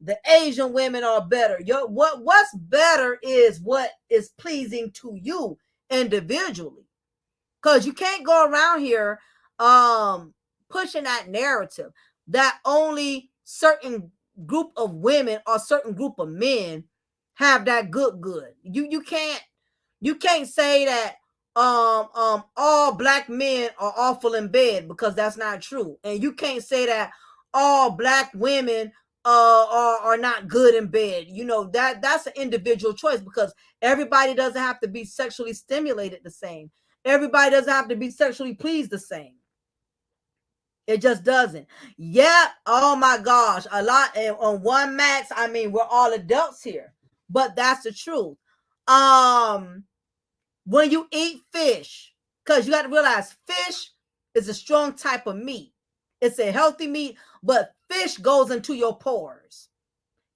the Asian women are better. What's better is what is pleasing to you individually. Because you can't go around here pushing that narrative that only certain group of women or certain group of men have that good. You can't say that all black men are awful in bed, because that's not true. And you can't say that all black women are not good in bed. That's an individual choice, because everybody doesn't have to be sexually stimulated the same. Everybody doesn't have to be sexually pleased the same. It just doesn't. Yeah. Oh my gosh. A lot on one max. I mean, we're all adults here, but that's the truth. When you eat fish, because you got to realize fish is a strong type of meat. It's a healthy meat, but fish goes into your pores.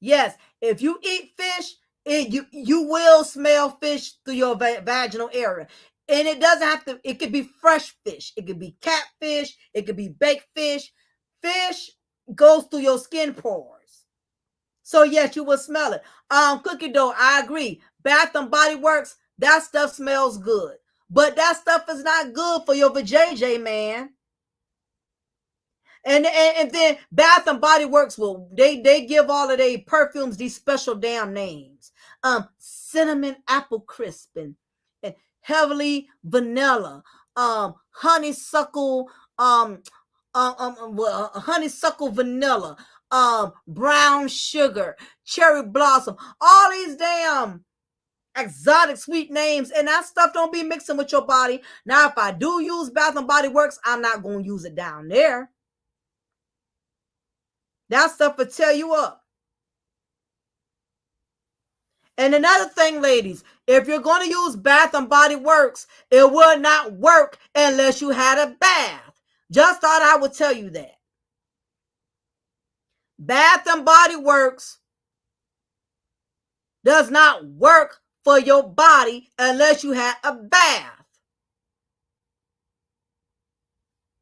Yes, if you eat fish, you will smell fish through your vaginal area. And it doesn't have to, it could be fresh fish. It could be catfish. It could be baked fish. Fish goes through your skin pores. So yes, you will smell it. Cookie dough, I agree. Bath and Body Works, that stuff smells good. But that stuff is not good for your vajayjay, man. And then Bath and Body Works will they give all of their perfumes these special damn names. Cinnamon apple crisp and heavily vanilla, honeysuckle, honeysuckle vanilla, brown sugar, cherry blossom, all these damn exotic sweet names, and that stuff don't be mixing with your body. Now, if I do use Bath and Body Works, I'm not going to use it down there. That stuff will tear you up. And another thing, ladies, if you're going to use Bath and Body Works, it will not work unless you had a bath. Just thought I would tell you that. Bath and Body Works does not work for your body unless you had a bath.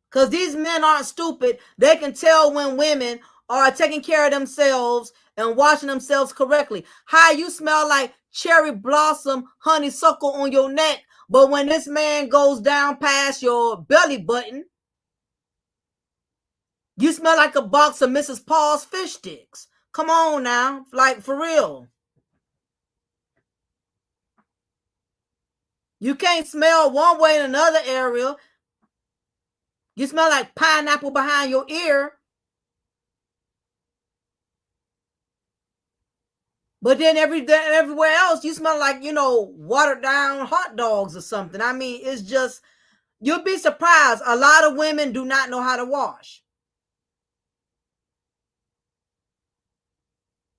Because these men aren't stupid. They can tell when women are taking care of themselves and washing themselves correctly. How you smell like cherry blossom honeysuckle on your neck, but when this man goes down past your belly button, you smell like a box of Mrs. Paul's fish sticks. Come on now, like for real. You can't smell one way in another area. You smell like pineapple behind your ear. But then everywhere else, you smell like, watered down hot dogs or something. I mean, it's just, you'll be surprised. A lot of women do not know how to wash.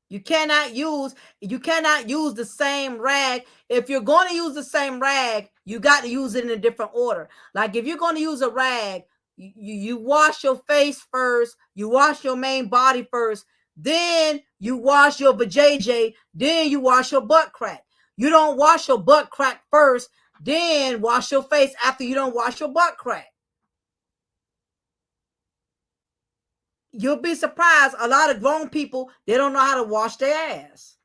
You cannot use the same rag. If you're going to use the same rag, you got to use it in a different order. Like if you're going to use a rag, you wash your face first, you wash your main body first, then you wash your vajayjay, then you wash your butt crack. You don't wash your butt crack first, then wash your face after you don't wash your butt crack. You'll be surprised. A lot of grown people, they don't know how to wash their ass.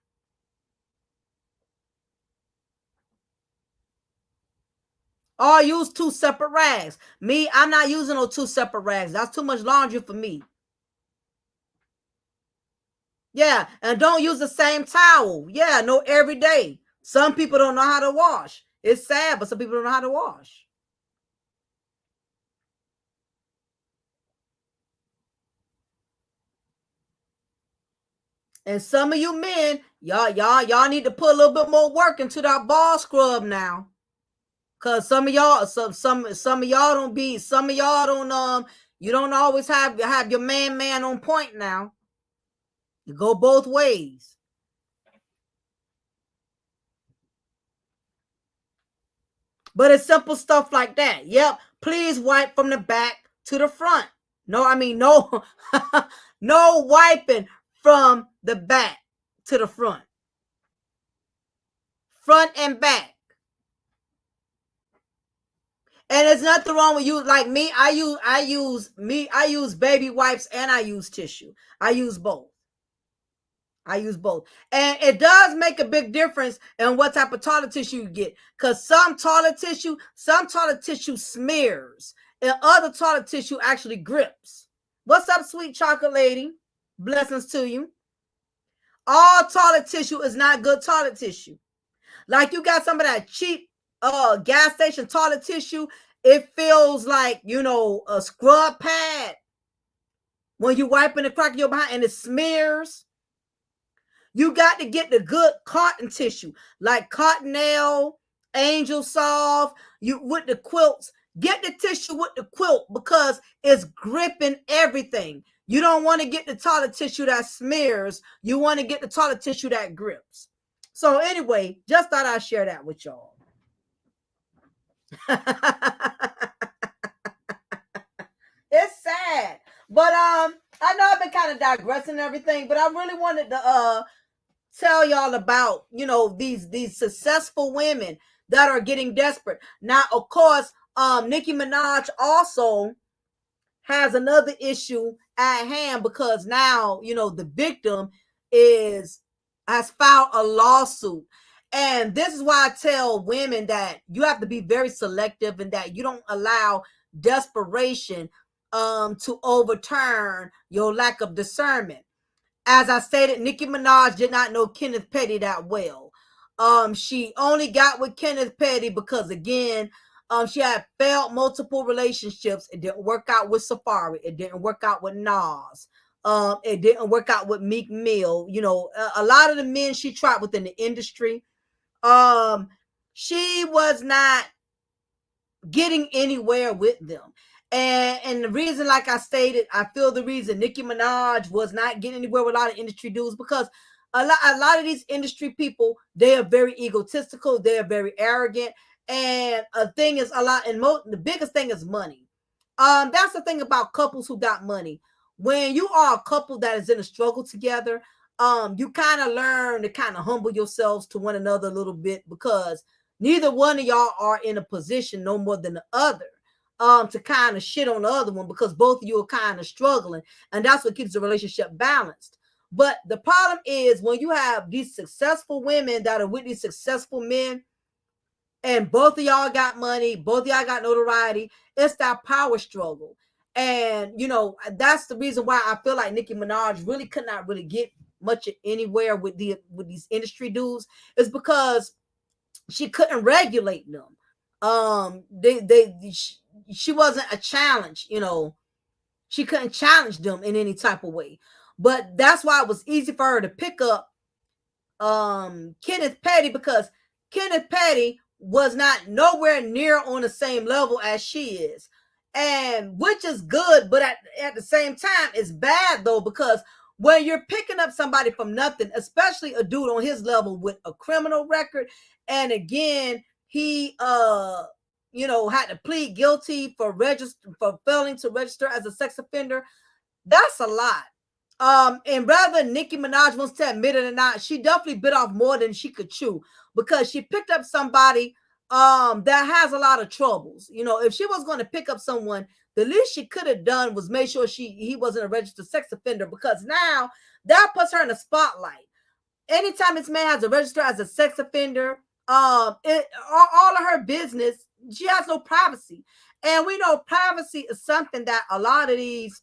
Or use 2 separate rags. Me, I'm not using those 2 separate rags. That's too much laundry for me. Yeah, and don't use the same towel. Yeah, no, every day. Some people don't know how to wash. It's sad, but some people don't know how to wash. And some of you men, y'all need to put a little bit more work into that ball scrub now. Cause some of y'all don't be, some of y'all don't you don't always have your man on point now. You go both ways. But it's simple stuff like that. Yep. Please wipe from the back to the front. No, no wiping from the back to the front. Front and back. And there's nothing wrong with you. Like me, I use baby wipes and I use tissue. I use both. And it does make a big difference in what type of toilet tissue you get. Because some toilet tissue smears. And other toilet tissue actually grips. What's up, sweet chocolate lady? Blessings to you. All toilet tissue is not good toilet tissue. Like you got some of that cheap gas station toilet tissue. It feels like, a scrub pad when you wiping the crack of your behind and it smears. You got to get the good cotton tissue, like Cottonelle, Angel Soft, with the quilts. Get the tissue with the quilt because it's gripping everything. You don't want to get the toilet tissue that smears. You want to get the toilet tissue that grips. So anyway, just thought I'd share that with y'all. It's sad. But I know I've been kind of digressing and everything, but I really wanted to tell y'all about, these successful women that are getting desperate. Now, of course, Nicki Minaj also has another issue at hand because now, the victim is has filed a lawsuit. And this is why I tell women that you have to be very selective and that you don't allow desperation to overturn your lack of discernment. As I stated, Nicki Minaj did not know Kenneth Petty that well. She only got with Kenneth Petty because, again, she had failed multiple relationships. It didn't work out with Safari. It didn't work out with Nas. It didn't work out with Meek Mill. A lot of the men she tried within the industry, she was not getting anywhere with them. And the reason, like I stated, I feel the reason Nicki Minaj was not getting anywhere with a lot of industry dudes because a lot of these industry people, they are very egotistical, they are very arrogant, and a thing is the biggest thing is money. That's the thing about couples who got money. When you are a couple that is in a struggle together, you kind of learn to kind of humble yourselves to one another a little bit because neither one of y'all are in a position no more than the other to kind of shit on the other one because both of you are kind of struggling, and that's what keeps the relationship balanced. But the problem is when you have these successful women that are with these successful men, and both of y'all got money, both of y'all got notoriety, it's that power struggle. And that's the reason why I feel like Nicki Minaj really could not really get much anywhere with these industry dudes, is because she couldn't regulate them. She wasn't a challenge, she couldn't challenge them in any type of way. But that's why it was easy for her to pick up Kenneth Petty, because Kenneth Petty was not nowhere near on the same level as she is. And which is good, but at the same time, it's bad though, because when you're picking up somebody from nothing, especially a dude on his level with a criminal record, and again, he had to plead guilty for failing to register as a sex offender. That's a lot. And rather Nicki Minaj wants to admit it or not, she definitely bit off more than she could chew because she picked up somebody that has a lot of troubles. If she was going to pick up someone, the least she could have done was make sure he wasn't a registered sex offender, because now that puts her in the spotlight. Anytime this man has a register as a sex offender, all of her business, she has no privacy. And we know privacy is something that a lot of these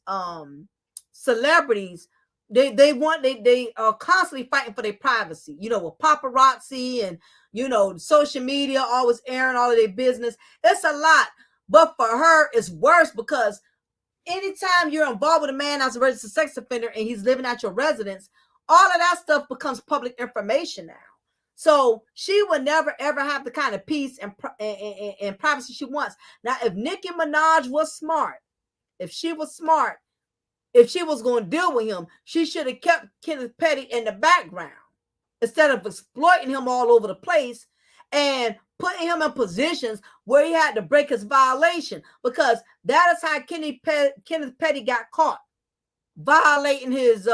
celebrities, they are constantly fighting for their privacy, with paparazzi and social media always airing all of their business. It's a lot. But for her, it's worse because anytime you're involved with a man as a registered sex offender and he's living at your residence, all of that stuff becomes public information now. So she would never ever have the kind of peace and privacy she wants. Now, if Nicki Minaj was smart, if she was going to deal with him, she should have kept Kenneth Petty in the background instead of exploiting him all over the place and putting him in positions where he had to break his violation, because that is how Kenneth Petty got caught violating his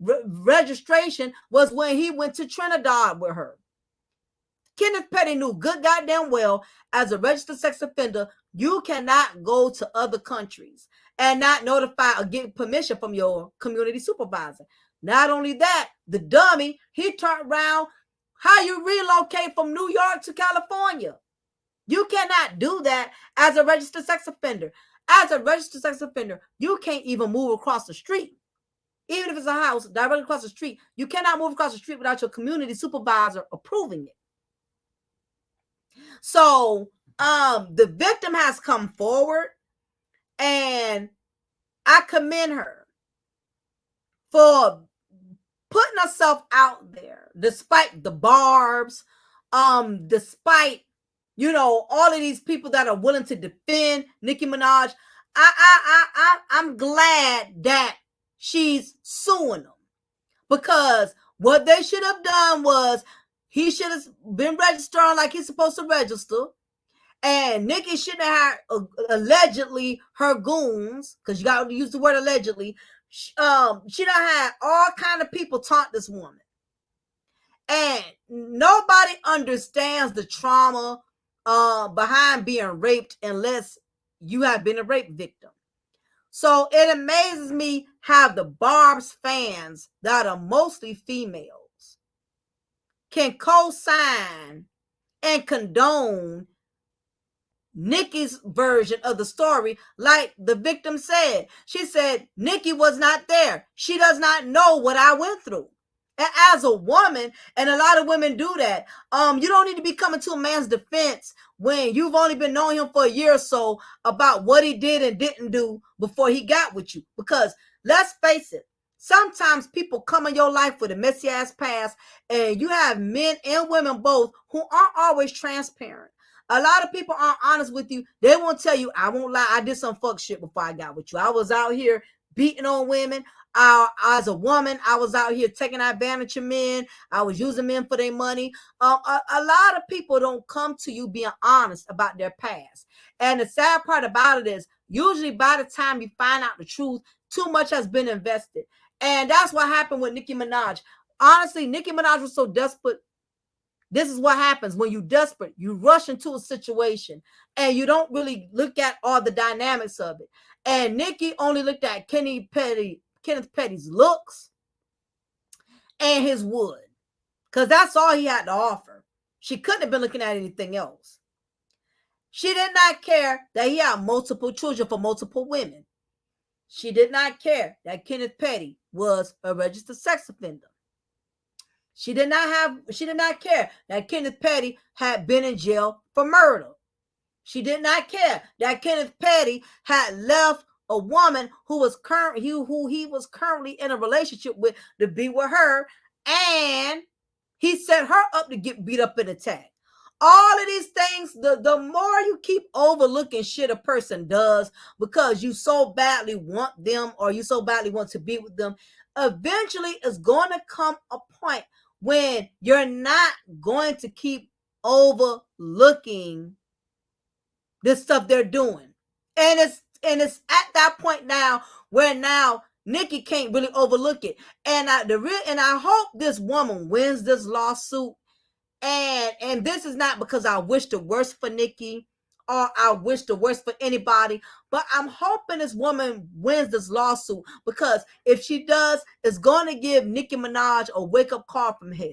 registration, was when he went to Trinidad with her. Kenneth Petty knew good goddamn well, as a registered sex offender, you cannot go to other countries and not notify or get permission from your community supervisor. Not only that, the dummy, he turned around, how you relocate from New York to California? You cannot do that as a registered sex offender. As a registered sex offender, you can't even move across the street. Even if it's a house directly across the street, you cannot move across the street without your community supervisor approving it. So the victim has come forward, and I commend her for putting herself out there despite the barbs, despite all of these people that are willing to defend Nicki Minaj. I'm glad that she's suing them, because what they should have done was he should have been registering like he's supposed to register, And Nikki shouldn't have had allegedly her goons, because you got to use the word allegedly. She done had all kind of people taunt this woman. And nobody understands the trauma behind being raped unless you have been a rape victim. So it amazes me how the Barb's fans that are mostly females can co-sign and condone Nikki's version of the story. Like the victim said, she said, Nikki was not there. She does not know what I went through. And as a woman, and a lot of women do that, you don't need to be coming to a man's defense when you've only been knowing him for a year or so about what he did and didn't do before he got with you. Because let's face it, sometimes people come in your life with a messy ass past, and you have men and women both who aren't always transparent. A lot of people aren't honest with you. They won't tell you, I won't lie, I did some fuck shit before I got with you. I was out here beating on women. As a woman, I was out here taking advantage of men. I was using men for their money. A lot of people don't come to you being honest about their past. And the sad part about it is, usually by the time you find out the truth, too much has been invested. And that's what happened with Nicki Minaj. Honestly, Nicki Minaj was so desperate. This is what happens when you're desperate. You rush into a situation and you don't really look at all the dynamics of it. And Nikki only looked at Kenneth Petty's looks and his wood, because that's all he had to offer. She couldn't have been looking at anything else. She did not care that he had multiple children for multiple women. She did not care that Kenneth Petty was a registered sex offender. She did not care that Kenneth Petty had been in jail for murder. She did not care that Kenneth Petty had left a woman who he was currently in a relationship with to be with her, and he set her up to get beat up and attacked. All of these things, the more you keep overlooking shit a person does because you so badly want them or you so badly want to be with them, eventually it's going to come a point when you're not going to keep overlooking this stuff they're doing. And it's at that point now where now Nikki can't really overlook it. And I hope this woman wins this lawsuit. And this is not because I wish the worst for Nikki or I wish the worst for anybody, but I'm hoping this woman wins this lawsuit, because if she does, it's going to give Nicki Minaj a wake-up call from hell.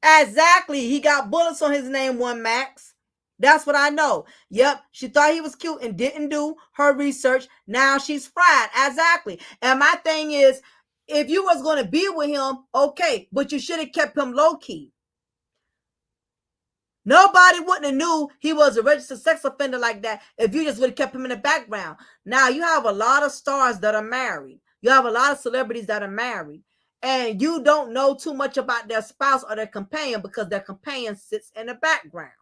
Exactly. He got bullets on his name, one Max. That's what I know. Yep. She thought he was cute and didn't do her research. Now she's fried. Exactly. And my thing is, if you was going to be with him, okay, but you should have kept him low-key. Nobody wouldn't have knew he was a registered sex offender like that if you just would have kept him in the background. Now, you have a lot of stars that are married. You have a lot of celebrities that are married. And you don't know too much about their spouse or their companion because their companion sits in the background.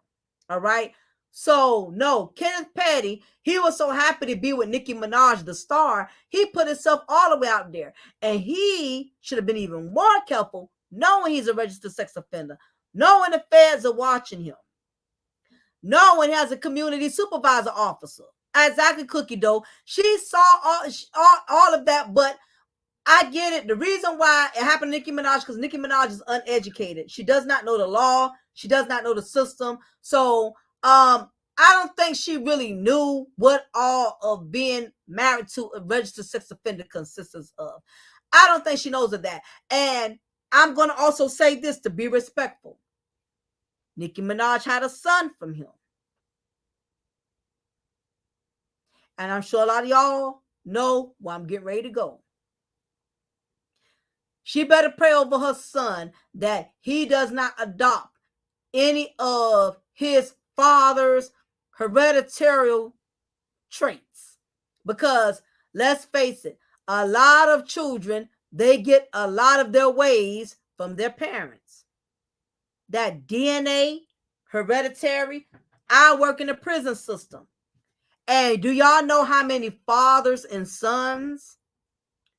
All right? So, no, Kenneth Petty, he was so happy to be with Nicki Minaj, the star. He put himself all the way out there. And he should have been even more careful, knowing he's a registered sex offender, knowing the feds are watching him, knowing he has a community supervisor officer. Exactly, Cookie Dough. She saw all of that, but I get it. The reason why it happened to Nicki Minaj, because Nicki Minaj is uneducated. She does not know the law. She does not know the system. So, I don't think she really knew what all of being married to a registered sex offender consists of. I don't think she knows of that. And I'm going to also say this to be respectful. Nicki Minaj had a son from him. And I'm sure a lot of y'all know where I'm getting ready to go. She better pray over her son that he does not adopt any of his father's hereditary traits. Because let's face it, a lot of children, they get a lot of their ways from their parents. That DNA, hereditary. I work in the prison system. And do y'all know how many fathers and sons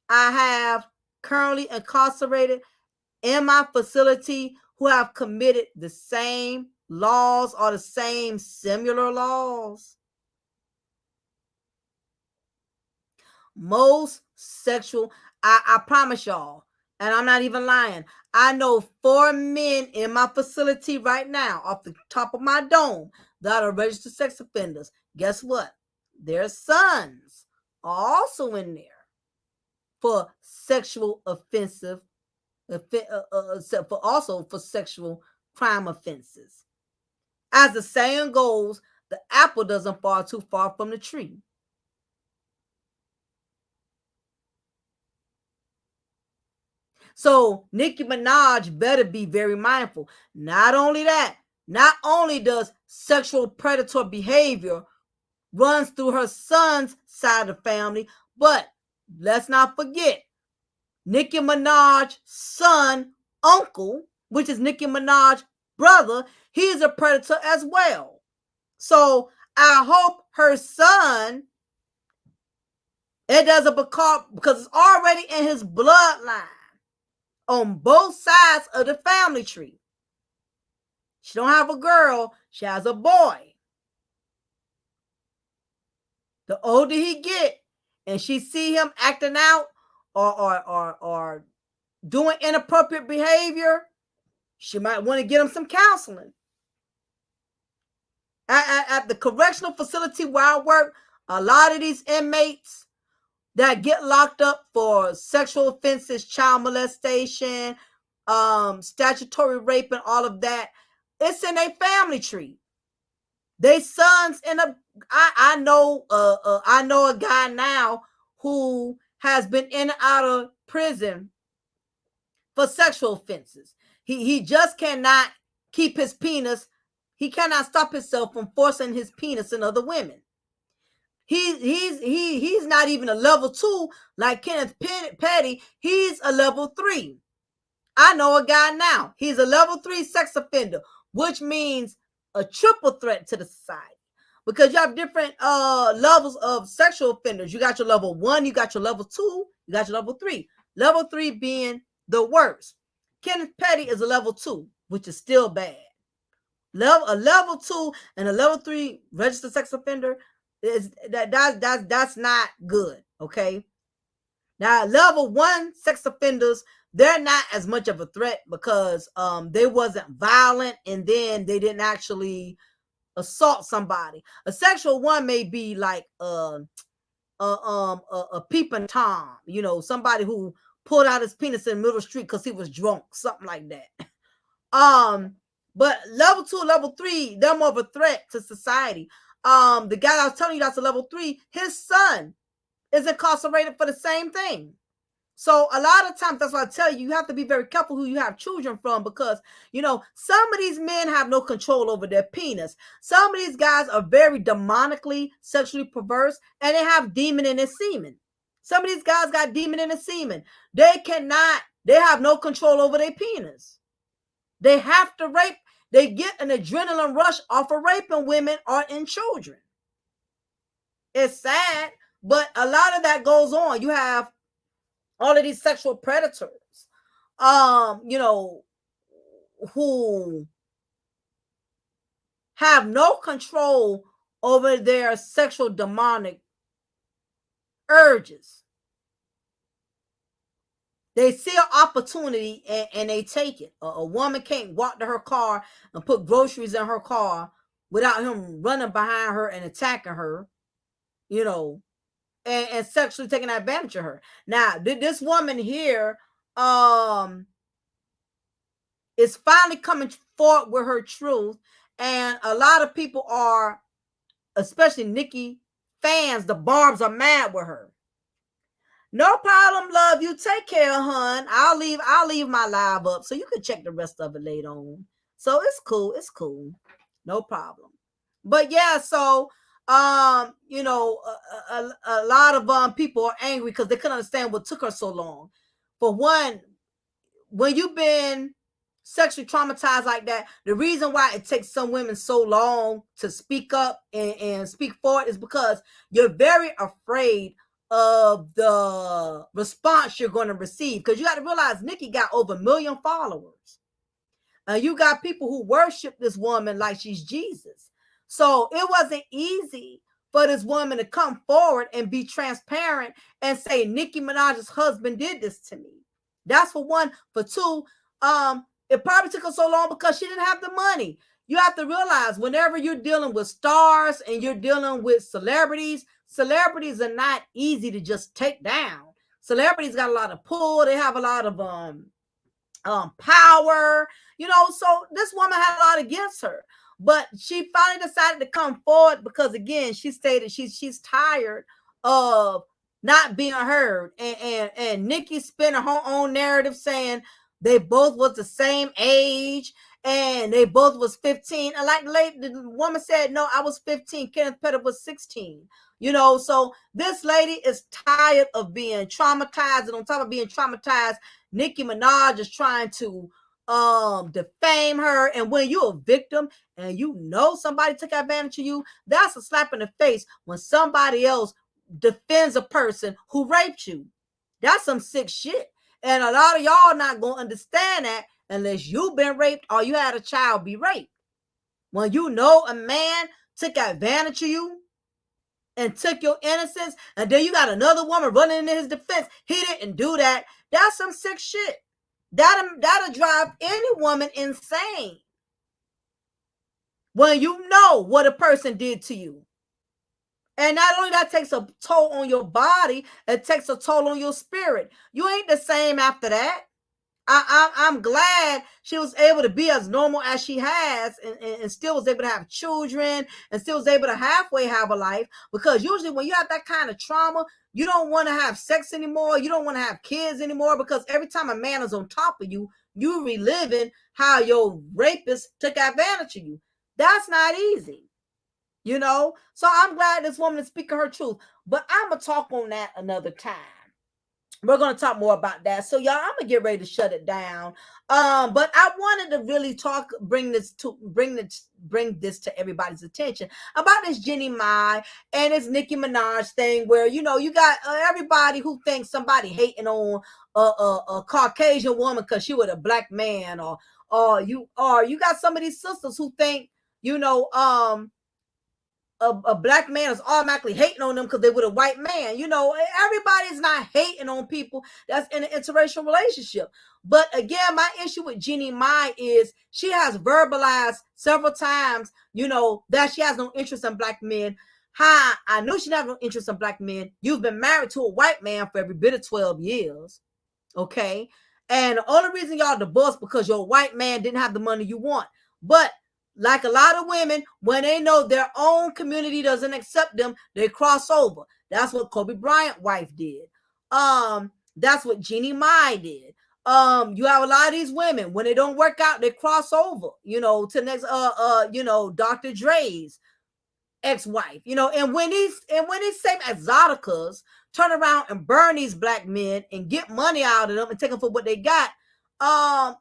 I have currently incarcerated in my facility who have committed the same laws are the same, similar laws. Most sexual, I promise y'all, and I'm not even lying, I know 4 men in my facility right now, off the top of my dome, that are registered sex offenders. Guess what? Their sons are also in there for sexual offensive, for sexual crime offenses. As the saying goes, the apple doesn't fall too far from the tree. So Nicki Minaj better be very mindful. Not only that, not only does sexual predator behavior runs through her son's side of the family, but let's not forget Nicki Minaj's son, uncle, which is Nicki Minaj's brother, he's a predator as well. So I hope her son, it doesn't become, because it's already in his bloodline on both sides of the family tree. She don't have a girl, she has a boy. The older he get, and she see him acting out or doing inappropriate behavior, she might want to get him some counseling. At the correctional facility where I work, a lot of these inmates that get locked up for sexual offenses, child molestation, statutory rape, and all of that, it's in a family tree. They sons end up. I know a guy now who has been in and out of prison for sexual offenses. He just cannot keep his penis. He cannot stop himself from forcing his penis in other women. He's not even a level 2 like Kenneth Petty. He's a level 3. I know a guy now. He's a level 3 sex offender, which means a triple threat to the society. Because you have different levels of sexual offenders. You got your level 1, you got your level 2, you got your level 3. Level 3 being the worst. Kenneth Petty is a level 2, which is still bad. A level 2 and a level 3 registered sex offender is that's not good. Okay. Now level 1 sex offenders, they're not as much of a threat because they wasn't violent, and then they didn't actually assault somebody. A sexual one may be like a peeping Tom, somebody who pulled out his penis in the middle of the street because he was drunk, something like that. But level 2, level 3, they're more of a threat to society. The guy I was telling you that's a level 3, his son is incarcerated for the same thing. So a lot of times, that's why I tell you, you have to be very careful who you have children from, because, some of these men have no control over their penis. Some of these guys are very demonically sexually perverse, and they have demon in their semen. Some of these guys got demon in their semen. They have no control over their penis. They have to rape. They get an adrenaline rush off of raping women or in children. It's sad, but a lot of that goes on. You have all of these sexual predators, who have no control over their sexual demonic urges. They see an opportunity and they take it. A woman can't walk to her car and put groceries in her car without him running behind her and attacking her, and sexually taking advantage of her. Now, this woman here is finally coming forward with her truth, and a lot of people are, especially Nicki fans, the Barbs are mad with her. No problem, love. You take care, hon. I'll leave my live up so you can check the rest of it later on. So it's cool. It's cool. No problem. But yeah, so a lot of people are angry because they couldn't understand what took her so long. For one, when you've been sexually traumatized like that, the reason why it takes some women so long to speak up and speak forward is because you're very afraid of the response you're going to receive. Because you got to realize Nicki got over 1 million followers. And you got people who worship this woman like she's Jesus. So it wasn't easy for this woman to come forward and be transparent and say Nicki Minaj's husband did this to me. That's for one. For two, it probably took her so long because she didn't have the money. You have to realize whenever you're dealing with stars and you're dealing with celebrities are not easy to just take down. Celebrities got a lot of pull. They have a lot of power, so this woman had a lot against her, but she finally decided to come forward because, again, she stated she's tired of not being heard, and Nicki spent her own narrative saying they both was the same age and they both was 15, and like the woman said, no, I was 15, Kenneth Pettit was 16. So this lady is tired of being traumatized, and on top of being traumatized, Nicki Minaj is trying to defame her. And when you're a victim and somebody took advantage of you, that's a slap in the face when somebody else defends a person who raped you. That's some sick shit. And a lot of y'all not gonna understand that unless you've been raped or you had a child be raped. When a man took advantage of you and took your innocence, and then you got another woman running in his defense, he didn't do that. That's some sick shit. That'll drive any woman insane. When you know what a person did to you. And not only that takes a toll on your body, it takes a toll on your spirit. You ain't the same after that. I'm glad she was able to be as normal as she has, and still was able to have children, and still was able to halfway have a life, because usually when you have that kind of trauma, you don't want to have sex anymore. You don't want to have kids anymore, because every time a man is on top of you, you reliving how your rapist took advantage of you. That's not easy, So I'm glad this woman is speaking her truth, but I'm going to talk on that another time. We're going to talk more about that. So y'all, I'm going to get ready to shut it down. But I wanted to really bring this to everybody's attention about this Jeannie Mai and this Nicki Minaj thing, where, you got everybody who thinks somebody hating on a Caucasian woman because she was a black man, or you got some of these sisters who think, a black man is automatically hating on them because they were a white man. Everybody's not hating on people that's in an interracial relationship. But again, my issue with Jeannie Mai is she has verbalized several times, that she has no interest in black men. Hi, I know she has no interest in black men. You've been married to a white man for every bit of 12 years. Okay. And the only reason y'all divorced because your white man didn't have the money you want. But like a lot of women, when they know their own community doesn't accept them, they cross over. That's what Kobe Bryant's wife did. That's what Jeannie Mai did. You have a lot of these women, when they don't work out, they cross over, to the next Dr. Dre's ex-wife, and when these same exoticas turn around and burn these black men and get money out of them and take them for what they got, a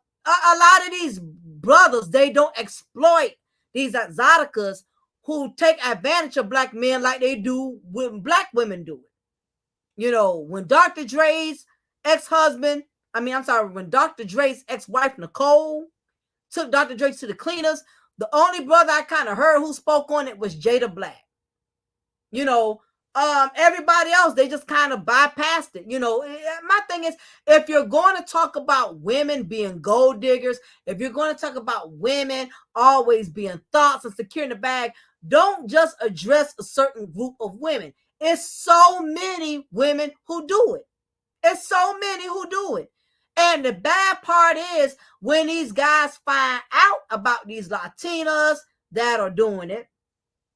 lot of these brothers, they don't exploit these exoticas who take advantage of black men like they do when black women do it. When Dr. Dre's when Dr. Dre's ex-wife Nicole took Dr. Dre to the cleaners, the only brother I kind of heard who spoke on it was Jada Black. Everybody else, they just kind of bypassed it. My thing is, if you're going to talk about women being gold diggers, if you're going to talk about women always being thoughts and securing the bag, don't just address a certain group of women. It's so many women who do it. It's so many who do it. And the bad part is when these guys find out about these Latinas that are doing it,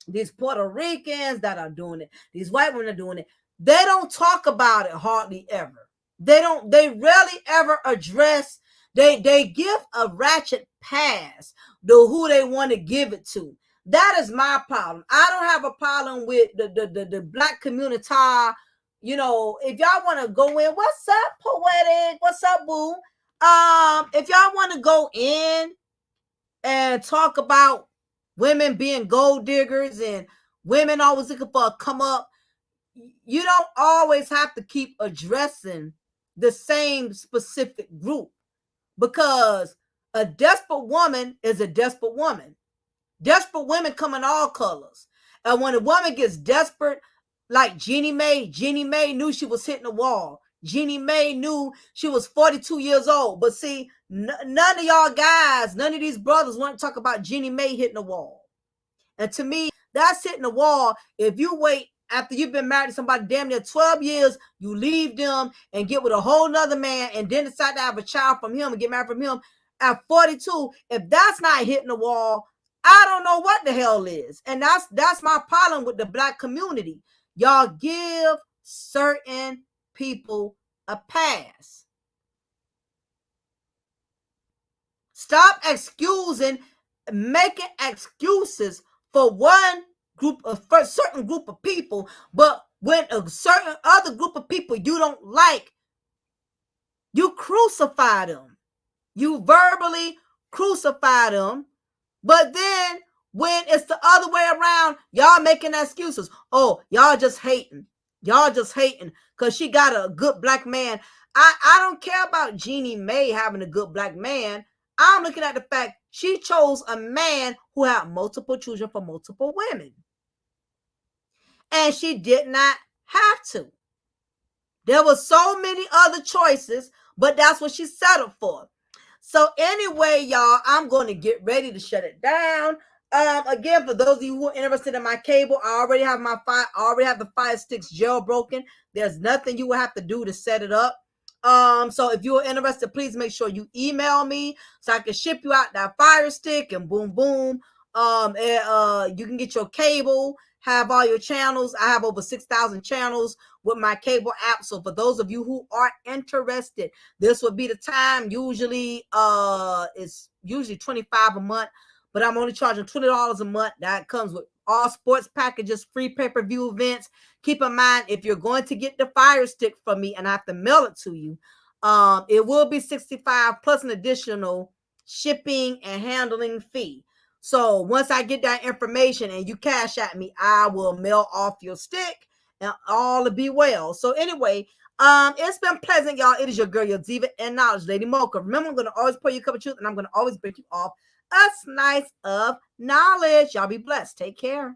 these Puerto Ricans that are doing it, these white women are doing it, they don't talk about it hardly ever. They rarely ever address, they give a ratchet pass to who they want to give it to. That is my problem. I don't have a problem with the black community. If y'all want to go in, what's up, Poetic? What's up, boo? If y'all want to go in and talk about women being gold diggers and women always looking for a come up, you don't always have to keep addressing the same specific group, because A desperate woman is a desperate woman. Desperate women come in all colors. And when a woman gets desperate, like Jeannie Mai knew she was hitting the wall. Jeannie Mai knew she was 42 years old. But see, none of y'all guys, none of these brothers want to talk about Jeannie Mai hitting the wall. And to me, that's hitting the wall. If you wait after you've been married to somebody damn near 12 years, you leave them and get with a whole nother man and then decide to have a child from him and get married from him at 42, if that's not hitting the wall, I don't know what the hell is. And that's my problem with the black community. Y'all give certain people a pass. Stop making excuses for one group of for a certain group of people, but when a certain other group of people you don't like, you crucify them. You verbally crucify them, but then when it's the other way around, y'all making excuses. Oh, y'all just hating. Y'all just hating because she got a good black man. I don't care about Jeannie Mai having a good black man. I'm looking at the fact she chose a man who had multiple children for multiple women. And she did not have to. There were so many other choices, but that's what she settled for. So anyway, y'all, I'm going to get ready to shut it down. Again, for those of you who are interested in my cable, I already have the Fire Sticks jailbroken. There's nothing you will have to do to set it up. So if you're interested, please make sure you email me so I can ship you out that Fire Stick and boom, boom. You can get your cable, have all your channels. I have over 6,000 channels with my cable app. So for those of you who are interested, this would be the time. Usually, it's usually $25 a month, but I'm only charging $20 a month. That comes with all sports packages, free pay-per-view events. Keep in mind, if you're going to get the Fire Stick from me and I have to mail it to you, it will be $65 plus an additional shipping and handling fee. So once I get that information and you cash at me, I will mail off your stick and all will be well. So anyway, it's been pleasant, y'all. It is your girl, your diva and knowledge, Lady Mocha. Remember, I'm going to always pour you a cup of truth and I'm going to always break you off a slice of knowledge. Y'all be blessed. Take care.